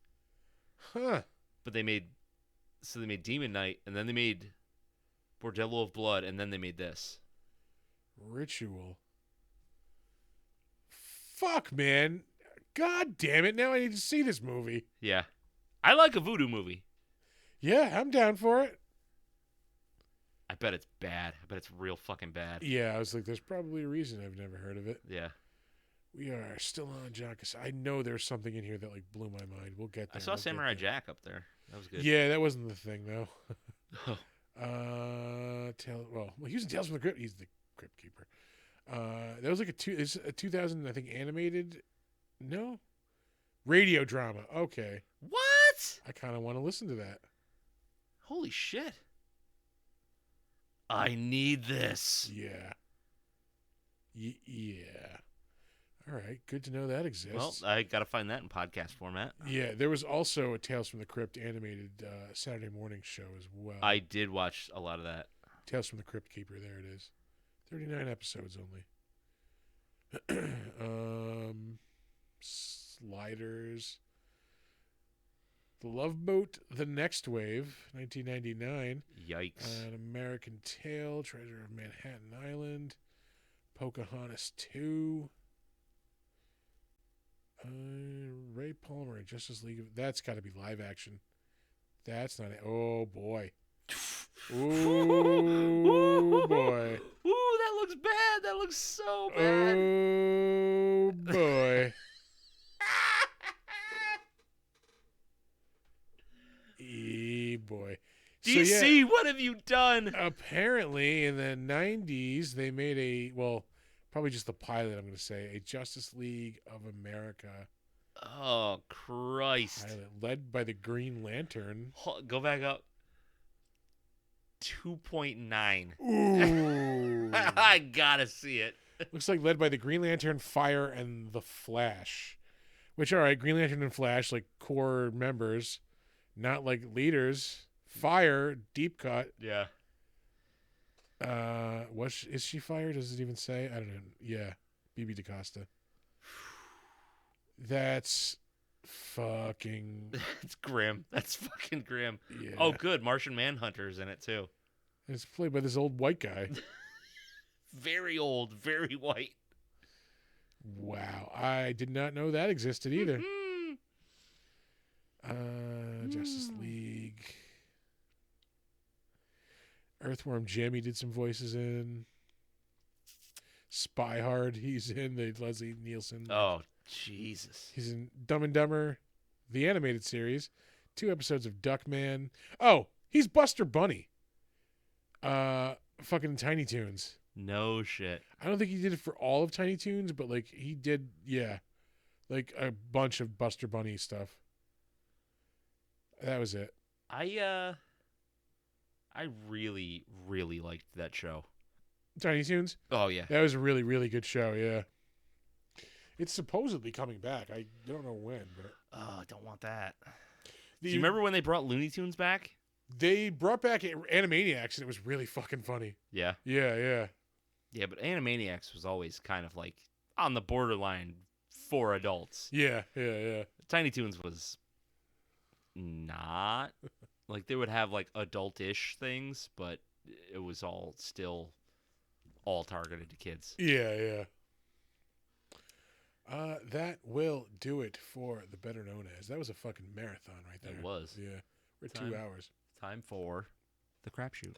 Huh. But they made Demon Knight, and then they made Bordello of Blood, and then they made this. Ritual. Fuck, man. God damn it. Now I need to see this movie. Yeah. I like a voodoo movie. Yeah, I'm down for it. I bet it's bad. I bet it's real fucking bad. Yeah, I was like, there's probably a reason I've never heard of it. Yeah. We are still on John Cassell. I know there's something in here that like blew my mind. We'll get there. I saw We'll get Samurai there. Jack up there. That was good. Yeah, that wasn't the thing though. Oh. He was in Tales from the Crypt. He's the Crypt Keeper. That was like it's a 2000, I think, animated. No, radio drama. Okay, What? I kind of want to listen to that. Holy shit. I need this. Yeah. Yeah. All right, good to know that exists. Well, I got to find that in podcast format. Yeah, there was also a Tales from the Crypt animated Saturday morning show as well. I did watch a lot of that. Tales from the Crypt Keeper. There it is. 39 episodes only. Sliders. The Love Boat, The Next Wave, 1999. Yikes. An American Tale, Treasure of Manhattan Island. Pocahontas 2. Ray Palmer, Justice League. That's got to be live action. That's not it. Oh, boy. Ooh, boy. Ooh, that looks bad. That looks so bad. Oh, boy. Boy. DC, what have you done? Apparently, in the 90s, they made probably just the pilot, I'm going to say, a Justice League of America Oh, Christ. pilot led by the Green Lantern. Go back up. 2.9. Ooh. I gotta see it. Looks like led by the Green Lantern, Fire, and the Flash. Which, all right, Green Lantern and Flash, like core members, not like leaders. Fire, deep cut. Yeah. Is she fired? Does it even say? I don't know. Yeah, BB DaCosta. That's fucking. It's grim. That's fucking grim. Yeah. Oh, good. Martian Manhunter's in it, too. It's played by this old white guy. Very old, very white. Wow, I did not know that existed either. Justice League. Earthworm Jim, he did some voices in. Spy Hard, he's in the Leslie Nielsen. Oh, Jesus. He's in Dumb and Dumber, the animated series. 2 episodes of Duckman. Oh, he's Buster Bunny. Fucking Tiny Toons. No shit. I don't think he did it for all of Tiny Toons, but like he did, yeah, like a bunch of Buster Bunny stuff. That was it. I really, really liked that show. Tiny Toons. Oh yeah. That was a really, really good show. Yeah. It's supposedly coming back. I don't know when, but Oh, I don't want that. Do you remember when they brought Looney Tunes back? They brought back Animaniacs, and it was really fucking funny. Yeah. Yeah, yeah. Yeah, but Animaniacs was always kind of like on the borderline for adults. Yeah, yeah, yeah. Tiny Toons was not. Like, they would have like adult-ish things, but it was all still all targeted to kids. Yeah, yeah. That will do it for the Better Known As. That was a fucking marathon right there. It was. Yeah. We're at Time. 2 hours. Time for the crapshoot.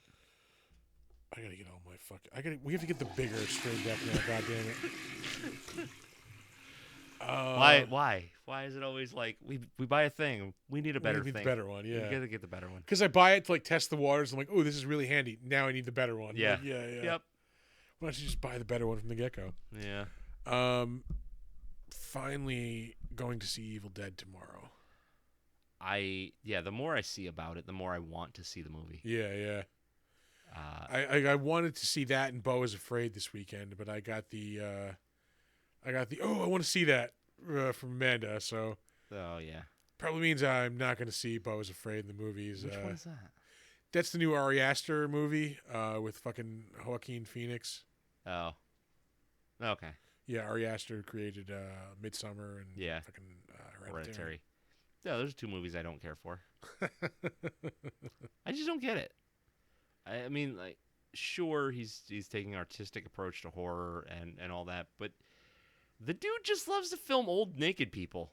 I gotta get all my fucking. We have to get the bigger stream deck now. God damn it. Why is it always like we buy a thing, we need a better the thing? better one, You yeah. gotta get the better one. Because I buy it to like test the waters. I'm like, oh, this is really handy. Now I need the better one. Yeah. Like, yeah, yeah. Yep. Why don't you just buy the better one from the get go? Yeah. Finally going to see Evil Dead tomorrow. The more I see about it, the more I want to see the movie. Yeah, yeah. I wanted to see that and Beau is Afraid this weekend, but I got the I want to see that from Amanda, so Oh yeah. probably means I'm not going to see Beau is Afraid in the movies. Which one is that? That's the new Ari Aster movie with fucking Joaquin Phoenix. Oh. Okay. Yeah, Ari Aster created Midsummer and Yeah. fucking Hereditary. Yeah, those are two movies I don't care for. I just don't get it. I mean, like, sure, he's taking an artistic approach to horror and all that, but the dude just loves to film old naked people.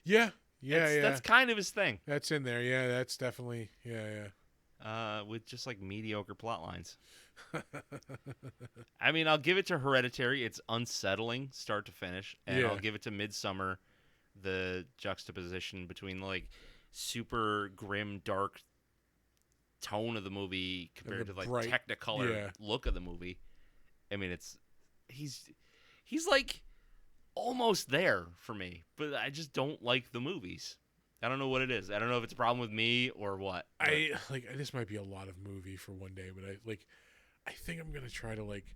Yeah, yeah. That's kind of his thing. That's in there. Yeah, that's definitely. Yeah. With just like mediocre plot lines. I mean, I'll give it to Hereditary. It's unsettling start to finish, and Yeah. I'll give it to Midsummer. The juxtaposition between like super grim, dark tone of the movie compared the to like bright- Technicolor yeah. look of the movie. I mean, he's like almost there for me, but I just don't like the movies. I don't know what it is. I don't know if it's a problem with me or what. but- This might be a lot of movie for one day, but I think I'm gonna try to like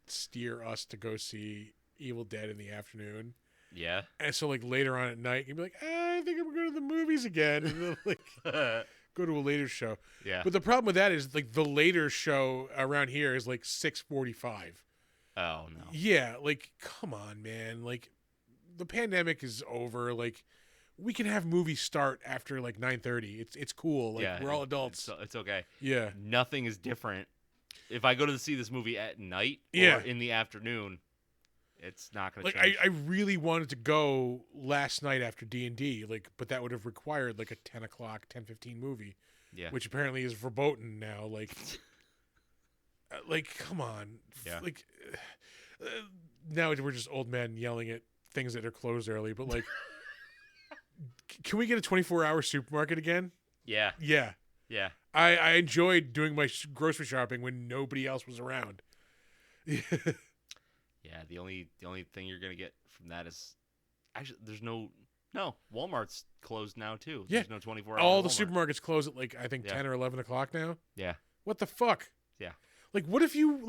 steer us to go see Evil Dead in the afternoon. Yeah. And so like later on at night, you'd be like, I think I'm going to the movies again, and then like go to a later show. Yeah. But the problem with that is like the later show around here is like 6:45. Oh no. Yeah, like come on, man. Like the pandemic is over. Like we can have movies start after like 9:30. It's cool. Like Yeah, we're all adults. It's okay. Yeah. Nothing is different. If I go to see this movie at night Yeah. or in the afternoon, it's not going to Like change. I really wanted to go last night after D&D, like, but that would have required like a 10 o'clock, 10:15 movie, yeah. which apparently is verboten now. Like, come on, Yeah. Like, now we're just old men yelling at things that are closed early. But like, can we get a 24-hour supermarket again? Yeah. Yeah, Yeah. I enjoyed doing my grocery shopping when nobody else was around. Yeah. The only thing you're going to get from that is actually there's no Walmart's closed now too. Yeah. There's no 24 hour All the Walmart. supermarkets close at like I think Yeah. 10 or 11 o'clock now. Yeah. What the fuck? Yeah. Like, what if you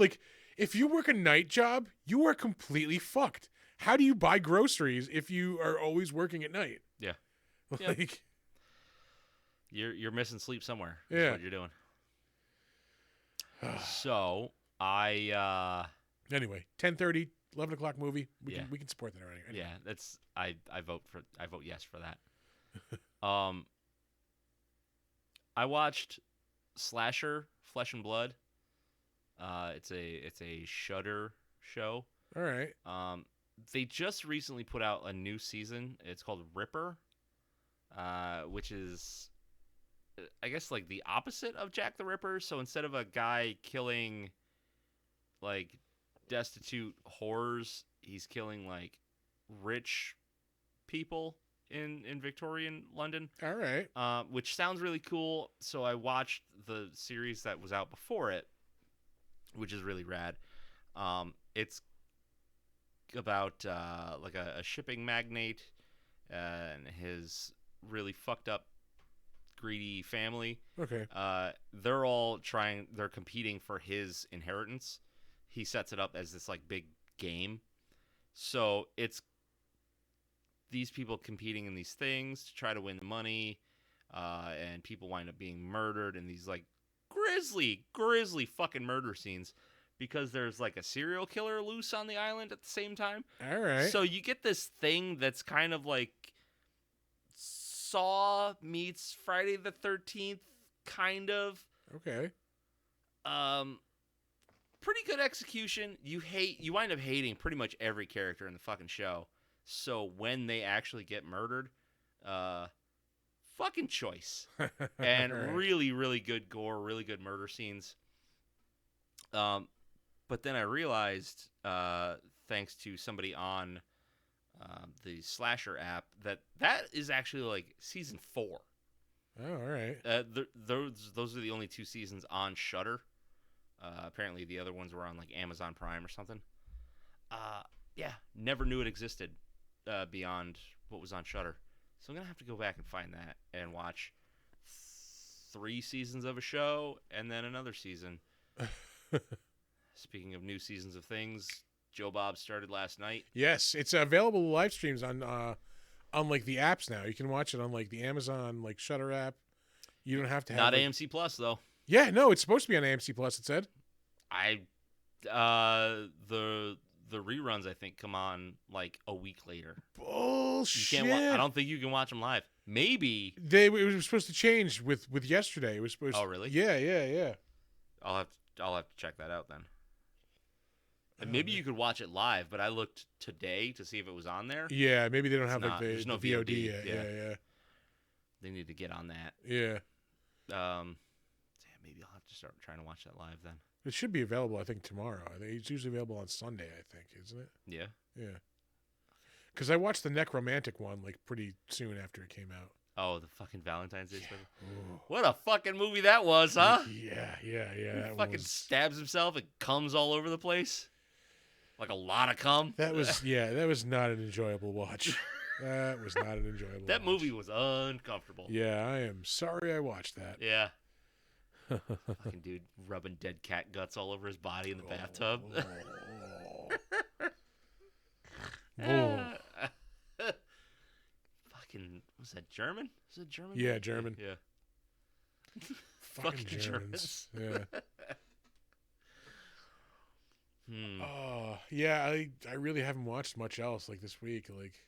if you work a night job, you are completely fucked. How do you buy groceries if you are always working at night? Yeah. Like, You're missing sleep somewhere. Yeah. That's what you're doing. So I anyway, 10:30, 11 o'clock movie. We Yeah. can support that already. yeah, that's I vote yes for that. I watched Slasher Flesh and Blood. It's a Shudder show. All right. They just recently put out a new season. It's called Ripper, which is, I guess, like the opposite of Jack the Ripper. So instead of a guy killing, like, destitute whores, he's killing, like, rich people in Victorian London. All right. Which sounds really cool. So I watched the series that was out before it, which is really rad. It's about like a shipping magnate and his really fucked up greedy family. Okay. They're competing for his inheritance. He sets it up as this like big game. So it's these people competing in these things to try to win the money, and people wind up being murdered in these like grisly fucking murder scenes because there's like a serial killer loose on the island at the same time. All right. So you get this thing that's kind of like Saw meets Friday the 13th, kind of. Okay. Pretty good execution. You wind up hating pretty much every character in the fucking show. So when they actually get murdered, fucking choice. And Right. really, really good gore, really good murder scenes. But then I realized, thanks to somebody on the Slasher app, that is actually like season 4. Oh, all right. Those are the only 2 seasons on Shudder. Apparently the other ones were on like Amazon Prime or something. Yeah, never knew it existed beyond what was on Shudder. So I'm gonna have to go back and find that and watch 3 seasons of a show and then another season. Speaking of new seasons of things, Joe Bob started last night. Yes, it's available live streams on like the apps now. You can watch it on like the Amazon like Shutter app. You don't have to have Not like, AMC Plus though. Yeah, no, it's supposed to be on AMC Plus. It said. The reruns I think come on like a week later. Bullshit. You can't. I don't think you can watch them live. Maybe it was supposed to change with yesterday. It was supposed. Oh, really? Yeah. I'll have to check that out then. And maybe you could watch it live, but I looked today to see if it was on there. Yeah, maybe they don't have like there's no the VOD VOD yet. Yeah. They need to get on that. Yeah. Maybe I'll have to start trying to watch that live then. It should be available, I think, tomorrow. I think it's usually available on Sunday, I think, isn't it? Yeah. Yeah. Because I watched the Necromantic one like pretty soon after it came out. Oh, the fucking Valentine's Day special. Ooh. What a fucking movie that was, huh? Yeah. He That fucking was... stabs himself and comes all over the place. Like a lot of cum. That was not an enjoyable watch. That was not an enjoyable That watch. movie was uncomfortable. Yeah, I am sorry I watched that. Yeah. Fucking dude rubbing dead cat guts all over his body in the bathtub. Fucking, was that German? Is it German? Yeah, German. Yeah. Fucking Germans. Yeah. Oh, yeah, I really haven't watched much else like this week. Like,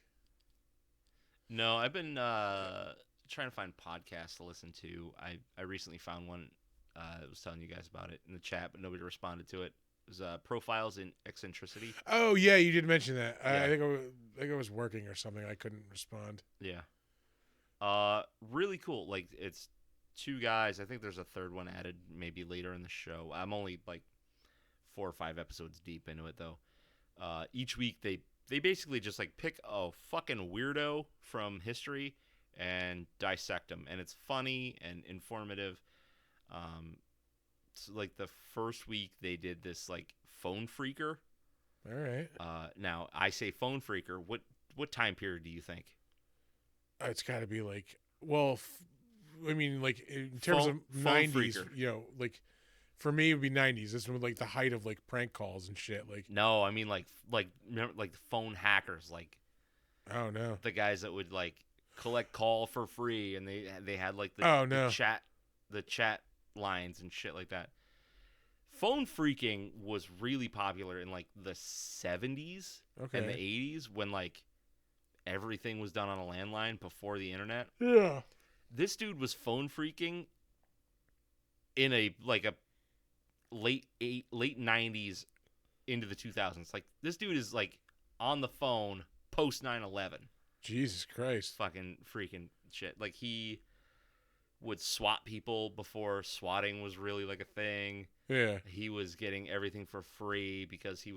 No, I've been trying to find podcasts to listen to. I recently found one. I was telling you guys about it in the chat, but nobody responded to it. It was Profiles in Eccentricity. oh yeah, you did mention that. Yeah. I think I was working or something. I couldn't respond. Yeah. Really cool. Like, it's 2 guys. I think there's a third one added maybe later in the show. I'm only like 4 or 5 episodes deep into it though. Each week they basically just like pick a fucking weirdo from history and dissect them, and it's funny and informative. So like the first week they did this like phone freaker. All right. Now I say phone freaker. What time period do you think? It's got to be like, well, I mean, like in terms of phone 90s, freaker. you know, like for me it would be 90s. This was like the height of like prank calls and shit. Like, No, I mean remember, like the phone hackers, like oh no. the guys that would like collect call for free, and they had like the, Oh, no. the chat lines and shit like that. Phone freaking was really popular in like the 70s Okay. and the 80s when like everything was done on a landline before the internet. Yeah. This dude was phone freaking in a late 90s into the 2000s. Like, this dude is like on the phone post 9/11. Jesus Christ. Fucking freaking shit. Like, he would swat people before swatting was really like a thing. Yeah. He was getting everything for free because he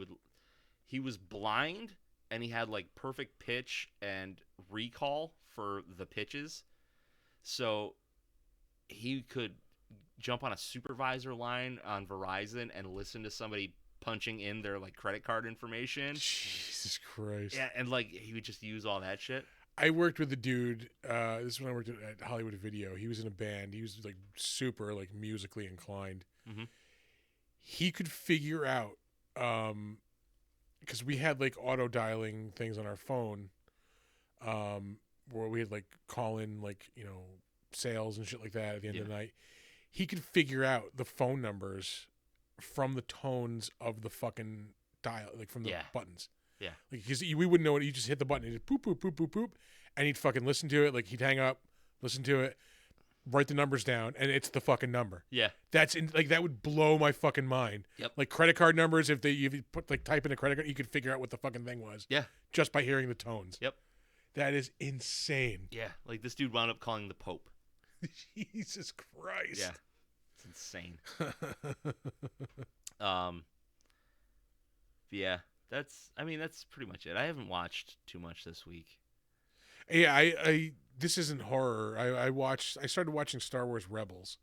was blind, and he had like perfect pitch and recall for the pitches. So he could jump on a supervisor line on Verizon and listen to somebody punching in their like credit card information. Jesus Christ. Yeah, and like he would just use all that shit. I worked with a dude. This is when I worked at Hollywood Video. He was in a band. He was like super like musically inclined. Mm-hmm. He could figure out, because we had like auto dialing things on our phone, where we had like call in like sales and shit like that at the end of the night. He could figure out the phone numbers from the tones of the fucking dial, like from the buttons. Yeah. Like, because we wouldn't know it. You just hit the button. He'd just boop, boop, boop, boop, boop. And he'd fucking listen to it. Like, he'd hang up, listen to it, write the numbers down, and it's the fucking number. Yeah. That would blow my fucking mind. Yep. Like, credit card numbers, if you put, like, type in a credit card, you could figure out what the fucking thing was. Yeah. Just by hearing the tones. Yep. That is insane. Yeah. Like, this dude wound up calling the Pope. Jesus Christ. Yeah. It's insane. Yeah. That's pretty much it. I haven't watched too much this week. Yeah, I this isn't horror. I started watching Star Wars Rebels,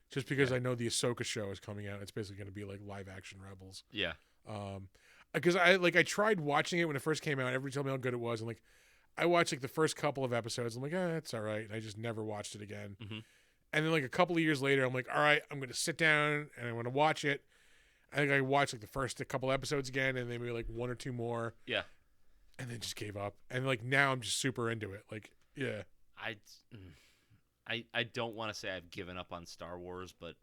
just because I know the Ahsoka show is coming out. It's basically going to be like live action Rebels. Yeah. Because I tried watching it when it first came out. Everybody told me how good it was, and like I watched like the first couple of episodes. I'm like, it's all right, and I just never watched it again. Mm-hmm. And then like a couple of years later, I'm like, all right, I'm going to sit down and I'm going to watch it. I think I watched like the first couple episodes again, and then maybe like one or two more. Yeah. And then just gave up. And like now I'm just super into it. Like, yeah. I don't want to say I've given up on Star Wars, but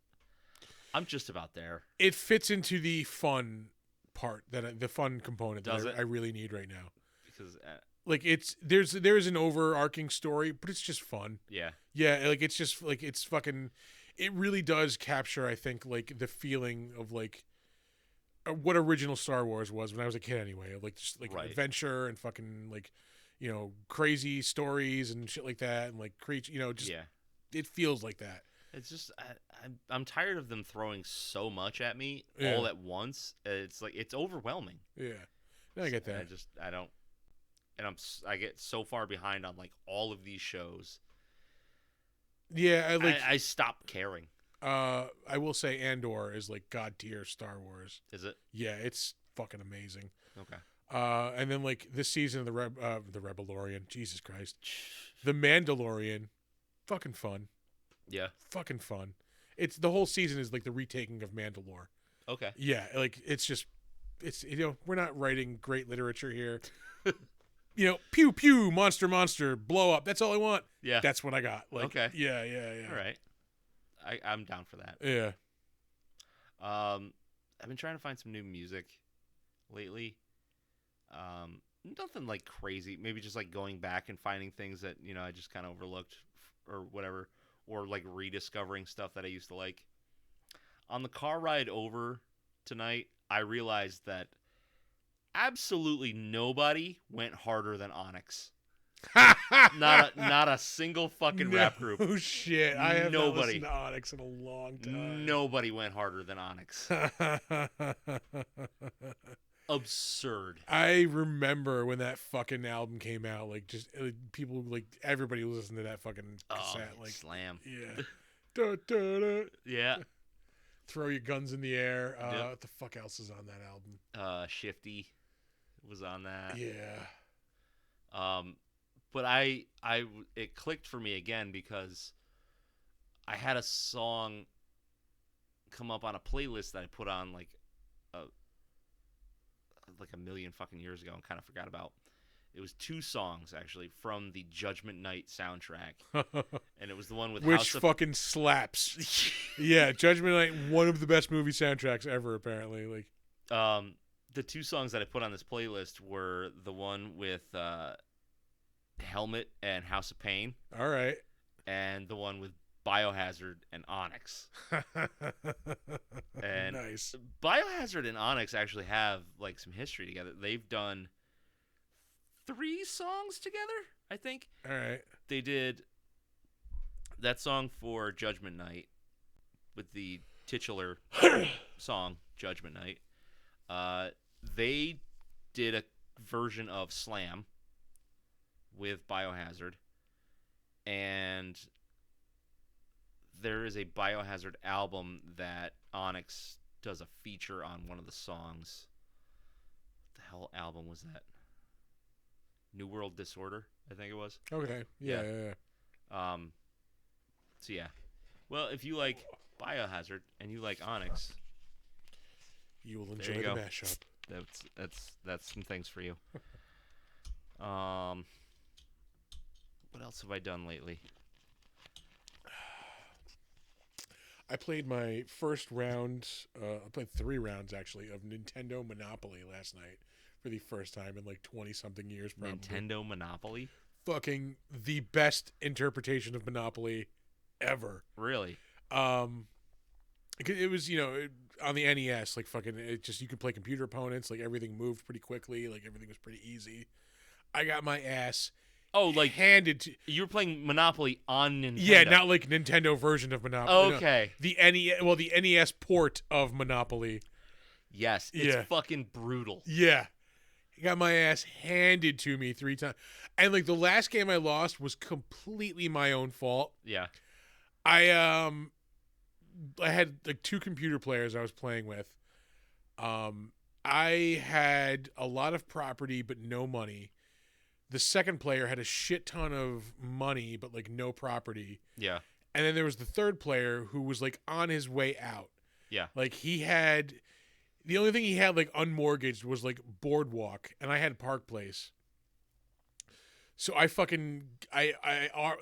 I'm just about there. It fits into the fun part, the fun component Does that it? I really need right now. Because like there's an overarching story, but it's just fun. yeah. Yeah, like it's just like it's fucking. It really does capture, I think, like the feeling of like what original Star Wars was when I was a kid, anyway. Of like just like Right. adventure and fucking like crazy stories and shit like that, and like creature, just Yeah. it feels like that. It's just I'm tired of them throwing so much at me Yeah. all at once. It's like it's overwhelming. Yeah, no, I get that. I get so far behind on like all of these shows. Yeah, I stopped caring. I will say Andor is like god tier Star Wars. Is it? Yeah, it's fucking amazing. Okay. And then like this season of the Rebelorian, Jesus Christ, the Mandalorian, fucking fun, Yeah. fucking fun. It's the whole season is like the retaking of Mandalore. Okay. Yeah, like it's we're not writing great literature here. Pew pew, monster, blow up. That's all I want. Yeah. That's what I got. Like, Okay. Yeah. All right. I'm down for that. Yeah. I've been trying to find some new music lately. Nothing like crazy. Maybe just like going back and finding things that I just kind of overlooked or whatever, or like rediscovering stuff that I used to like. On the car ride over tonight, I realized that absolutely nobody went harder than Onyx. Not a single fucking rap group. Oh shit! I have not Nobody. listened to Onyx in a long time. Nobody went harder than Onyx. Absurd. I remember when that fucking album came out. Like, just people, like everybody listened to that fucking cassette. Like, slam. yeah. Da, da, da. Yeah. Throw your guns in the air. Yep. What the fuck else is on that album? Shifty was on that. Yeah. But it clicked for me again because I had a song come up on a playlist that I put on like a million fucking years ago and kind of forgot about. It was two songs actually from the Judgment Night soundtrack, and it was the one with which fucking slaps. Yeah, Judgment Night, one of the best movie soundtracks ever, apparently. Like, the two songs that I put on this playlist were the one with Helmet and House of Pain, all right, and the one with Biohazard and Onyx. And nice. Biohazard and Onyx actually have like some history together. They've done 3 songs together, I think. All right. They did that song for Judgment Night with the titular song Judgment Night. They did a version of Slam with Biohazard, and there is a Biohazard album that Onyx does a feature on one of the songs. What the hell album was that? New World Disorder, I think it was. Okay. Yeah. Yeah. So yeah. Well, if you like Biohazard and you like Onyx, You will there enjoy you the go. mashup. That's some things for you. What else have I done lately? I played my first round. I played 3 rounds actually of Nintendo Monopoly last night for the first time in like 20-something years. Probably. Nintendo Monopoly? Fucking the best interpretation of Monopoly ever. Really? It was on the NES, like fucking it just you could play computer opponents, like everything moved pretty quickly, like everything was pretty easy. I got my ass like handed to. you were playing Monopoly on Nintendo. Yeah, not like Nintendo version of Monopoly. Okay. No, the NES port of Monopoly. Yes, it's fucking brutal. Yeah. Got my ass handed to me 3 times. And like the last game I lost was completely my own fault. Yeah. I had like 2 computer players I was playing with. I had a lot of property but no money. The second player had a shit ton of money but like no property. Yeah. And then there was the third player who was like on his way out. Yeah. Like the only thing he had like unmortgaged was like Boardwalk, and I had Park Place. So I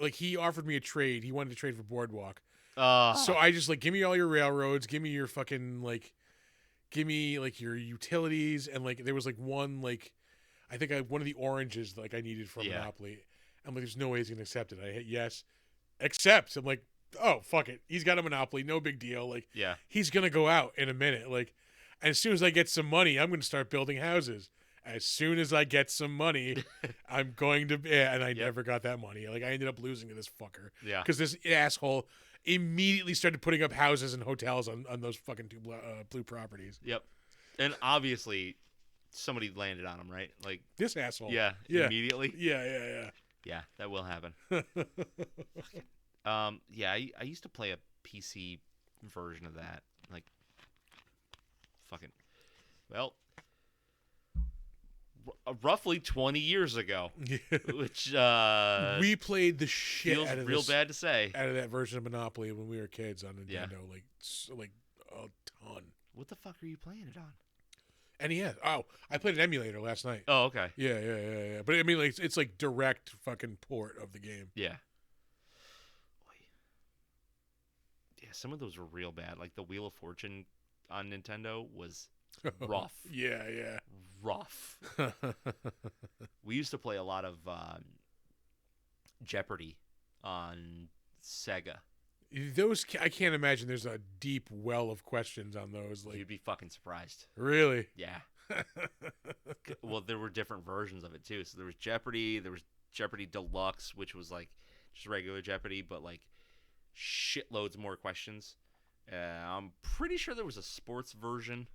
like he offered me a trade. He wanted to trade for Boardwalk. So I just like, give me all your railroads, give me your fucking like, give me like your utilities, and like there was like one like, I think one of the oranges like I needed for Monopoly. I'm like, there's no way he's gonna accept it. I hit yes, accept. I'm like, oh fuck it, he's got a Monopoly, no big deal. Like he's gonna go out in a minute. Like, and as soon as I get some money, I'm gonna start building houses. As soon as I get some money, I'm going to. And I never got that money. Like I ended up losing to this fucker. Yeah. Because this asshole immediately started putting up houses and hotels on those fucking 2 blue properties. Yep. And obviously, somebody landed on him, right? Like this asshole. Yeah. Immediately. Yeah. Yeah, that will happen. Yeah, I used to play a PC version of that, like, fucking, well, roughly 20 years ago, which we played the shit feels out of real bad to say out of that version of Monopoly when we were kids on Nintendo, like a ton. What the fuck are you playing it on? NES. Oh, I played an emulator last night. Oh, okay. Yeah. But I mean, like it's like direct fucking port of the game. Yeah. Yeah, some of those were real bad. Like the Wheel of Fortune on Nintendo was rough. Yeah. Rough. We used to play a lot of Jeopardy on Sega. Those, I can't imagine there's a deep well of questions on those. Like, you'd be fucking surprised. Really? Yeah. Well, there were different versions of it too. So there was Jeopardy, there was Jeopardy Deluxe, which was like just regular Jeopardy, but like shitloads more questions. I'm pretty sure there was a sports version.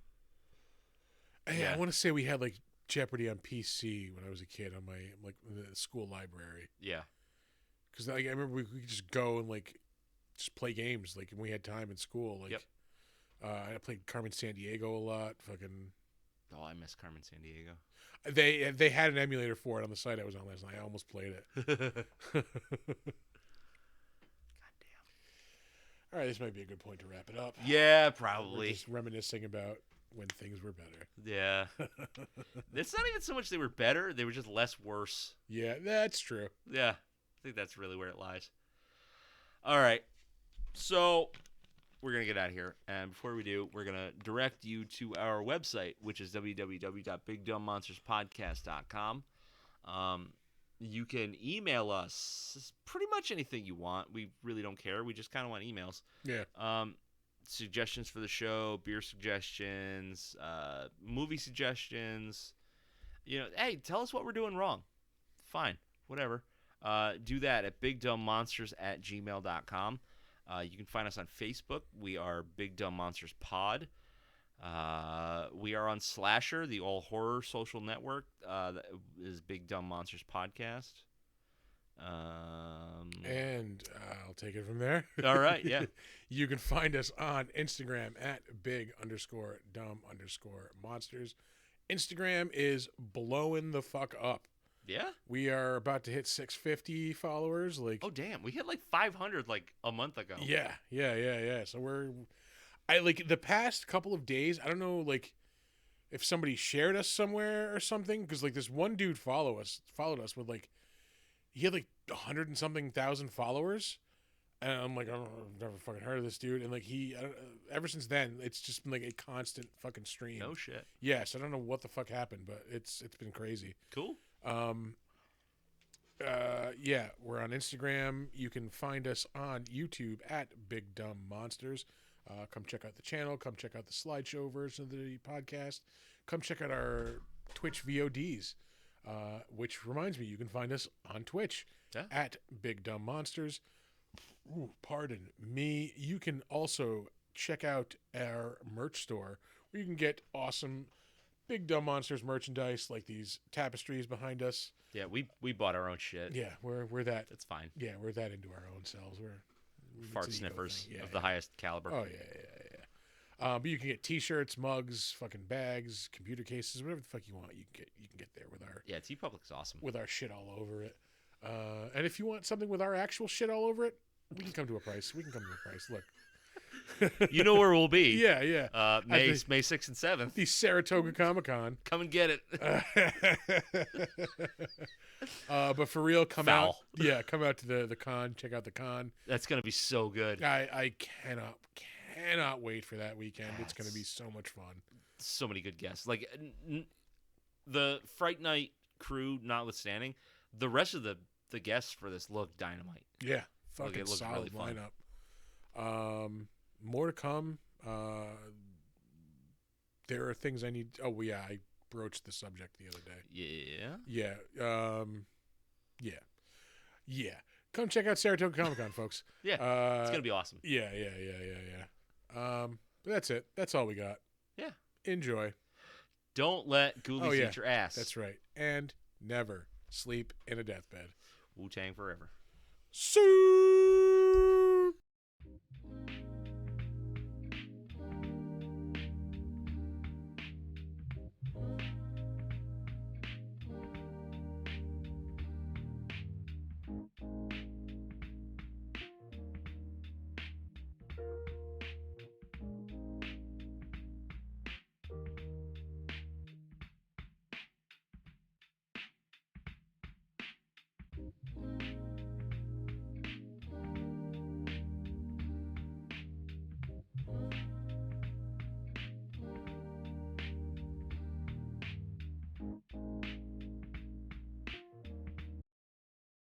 Yeah. I want to say we had like Jeopardy on PC when I was a kid on my like the school library. Yeah. Because like, I remember we could just go and like just play games like when we had time in school. Like, I played Carmen Sandiego a lot. Fucking. Oh, I miss Carmen Sandiego. They had an emulator for it on the site I was on last night. I almost played it. God damn. All right, this might be a good point to wrap it up. Yeah, probably. We're just reminiscing about when things were better. Yeah. It's not even so much they were better; they were just less worse. Yeah, that's true. Yeah, I think that's really where it lies. All right. So we're going to get out of here. And before we do, we're going to direct you to our website, which is www.bigdumbmonsterspodcast.com. You can email us pretty much anything you want. We really don't care. We just kind of want emails. Yeah. Suggestions for the show, beer suggestions, movie suggestions. You know, hey, tell us what we're doing wrong. Fine. Whatever. Do that at bigdumbmonsters@gmail.com. You can find us on Facebook. We are Big Dumb Monsters Pod. We are on Slasher, the all horror social network. That is Big Dumb Monsters Podcast. And I'll take it from there. All right, yeah. You can find us on Instagram at big_dumb_monsters. Instagram is blowing the fuck up. Yeah. We are about to hit 650 followers. Like, Oh damn, we hit like 500 like a month ago. yeah. So I like the past couple of days. I don't know, like if somebody shared us somewhere or something, because like this one dude followed us with like he had like 100 and something thousand followers, and I'm like, I've never fucking heard of this dude, and like ever since then, it's just been like a constant fucking stream. No shit. Yes, I don't know what the fuck happened, but it's been crazy. Cool. Yeah, we're on Instagram. You can find us on YouTube at Big Dumb Monsters. Come check out the channel. Come check out the slideshow version of the podcast. Come check out our Twitch VODs. Which reminds me, you can find us on Twitch at Big Dumb Monsters. Ooh, pardon me. You can also check out our merch store where you can get awesome Big Dumb Monsters merchandise like these tapestries behind us. Yeah, we bought our own shit. Yeah, we're that. That's fine. Yeah, we're that into our own selves. We're Fart it's an ego sniffers thing. Yeah, of the highest caliber. Oh yeah. But you can get T-shirts, mugs, fucking bags, computer cases, whatever the fuck you want. You can get there with our Yeah, TeePublic's awesome. with our shit all over it. And if you want something with our actual shit all over it, we can come to a price. Look, You know where we'll be. yeah. May 6th and 7th. The Saratoga Comic-Con. Come and get it. But for real, come Foul. out. Yeah, come out to the con. Check out the con. That's gonna be so good. I cannot wait for that weekend. It's going to be so much fun. So many good guests. Like the Fright Night crew, notwithstanding, the rest of the guests for this look dynamite. Yeah, Look, fucking it looks solid really fun. lineup. More to come. There are things I need. Oh yeah, I broached the subject the other day. Yeah. Yeah. Come check out Saratoga Comic Con, folks. Yeah. It's gonna be awesome. Yeah. But that's it. That's all we got. Yeah. Enjoy. Don't let ghoulies eat your ass. That's right. And never sleep in a deathbed. Wu-Tang forever. See.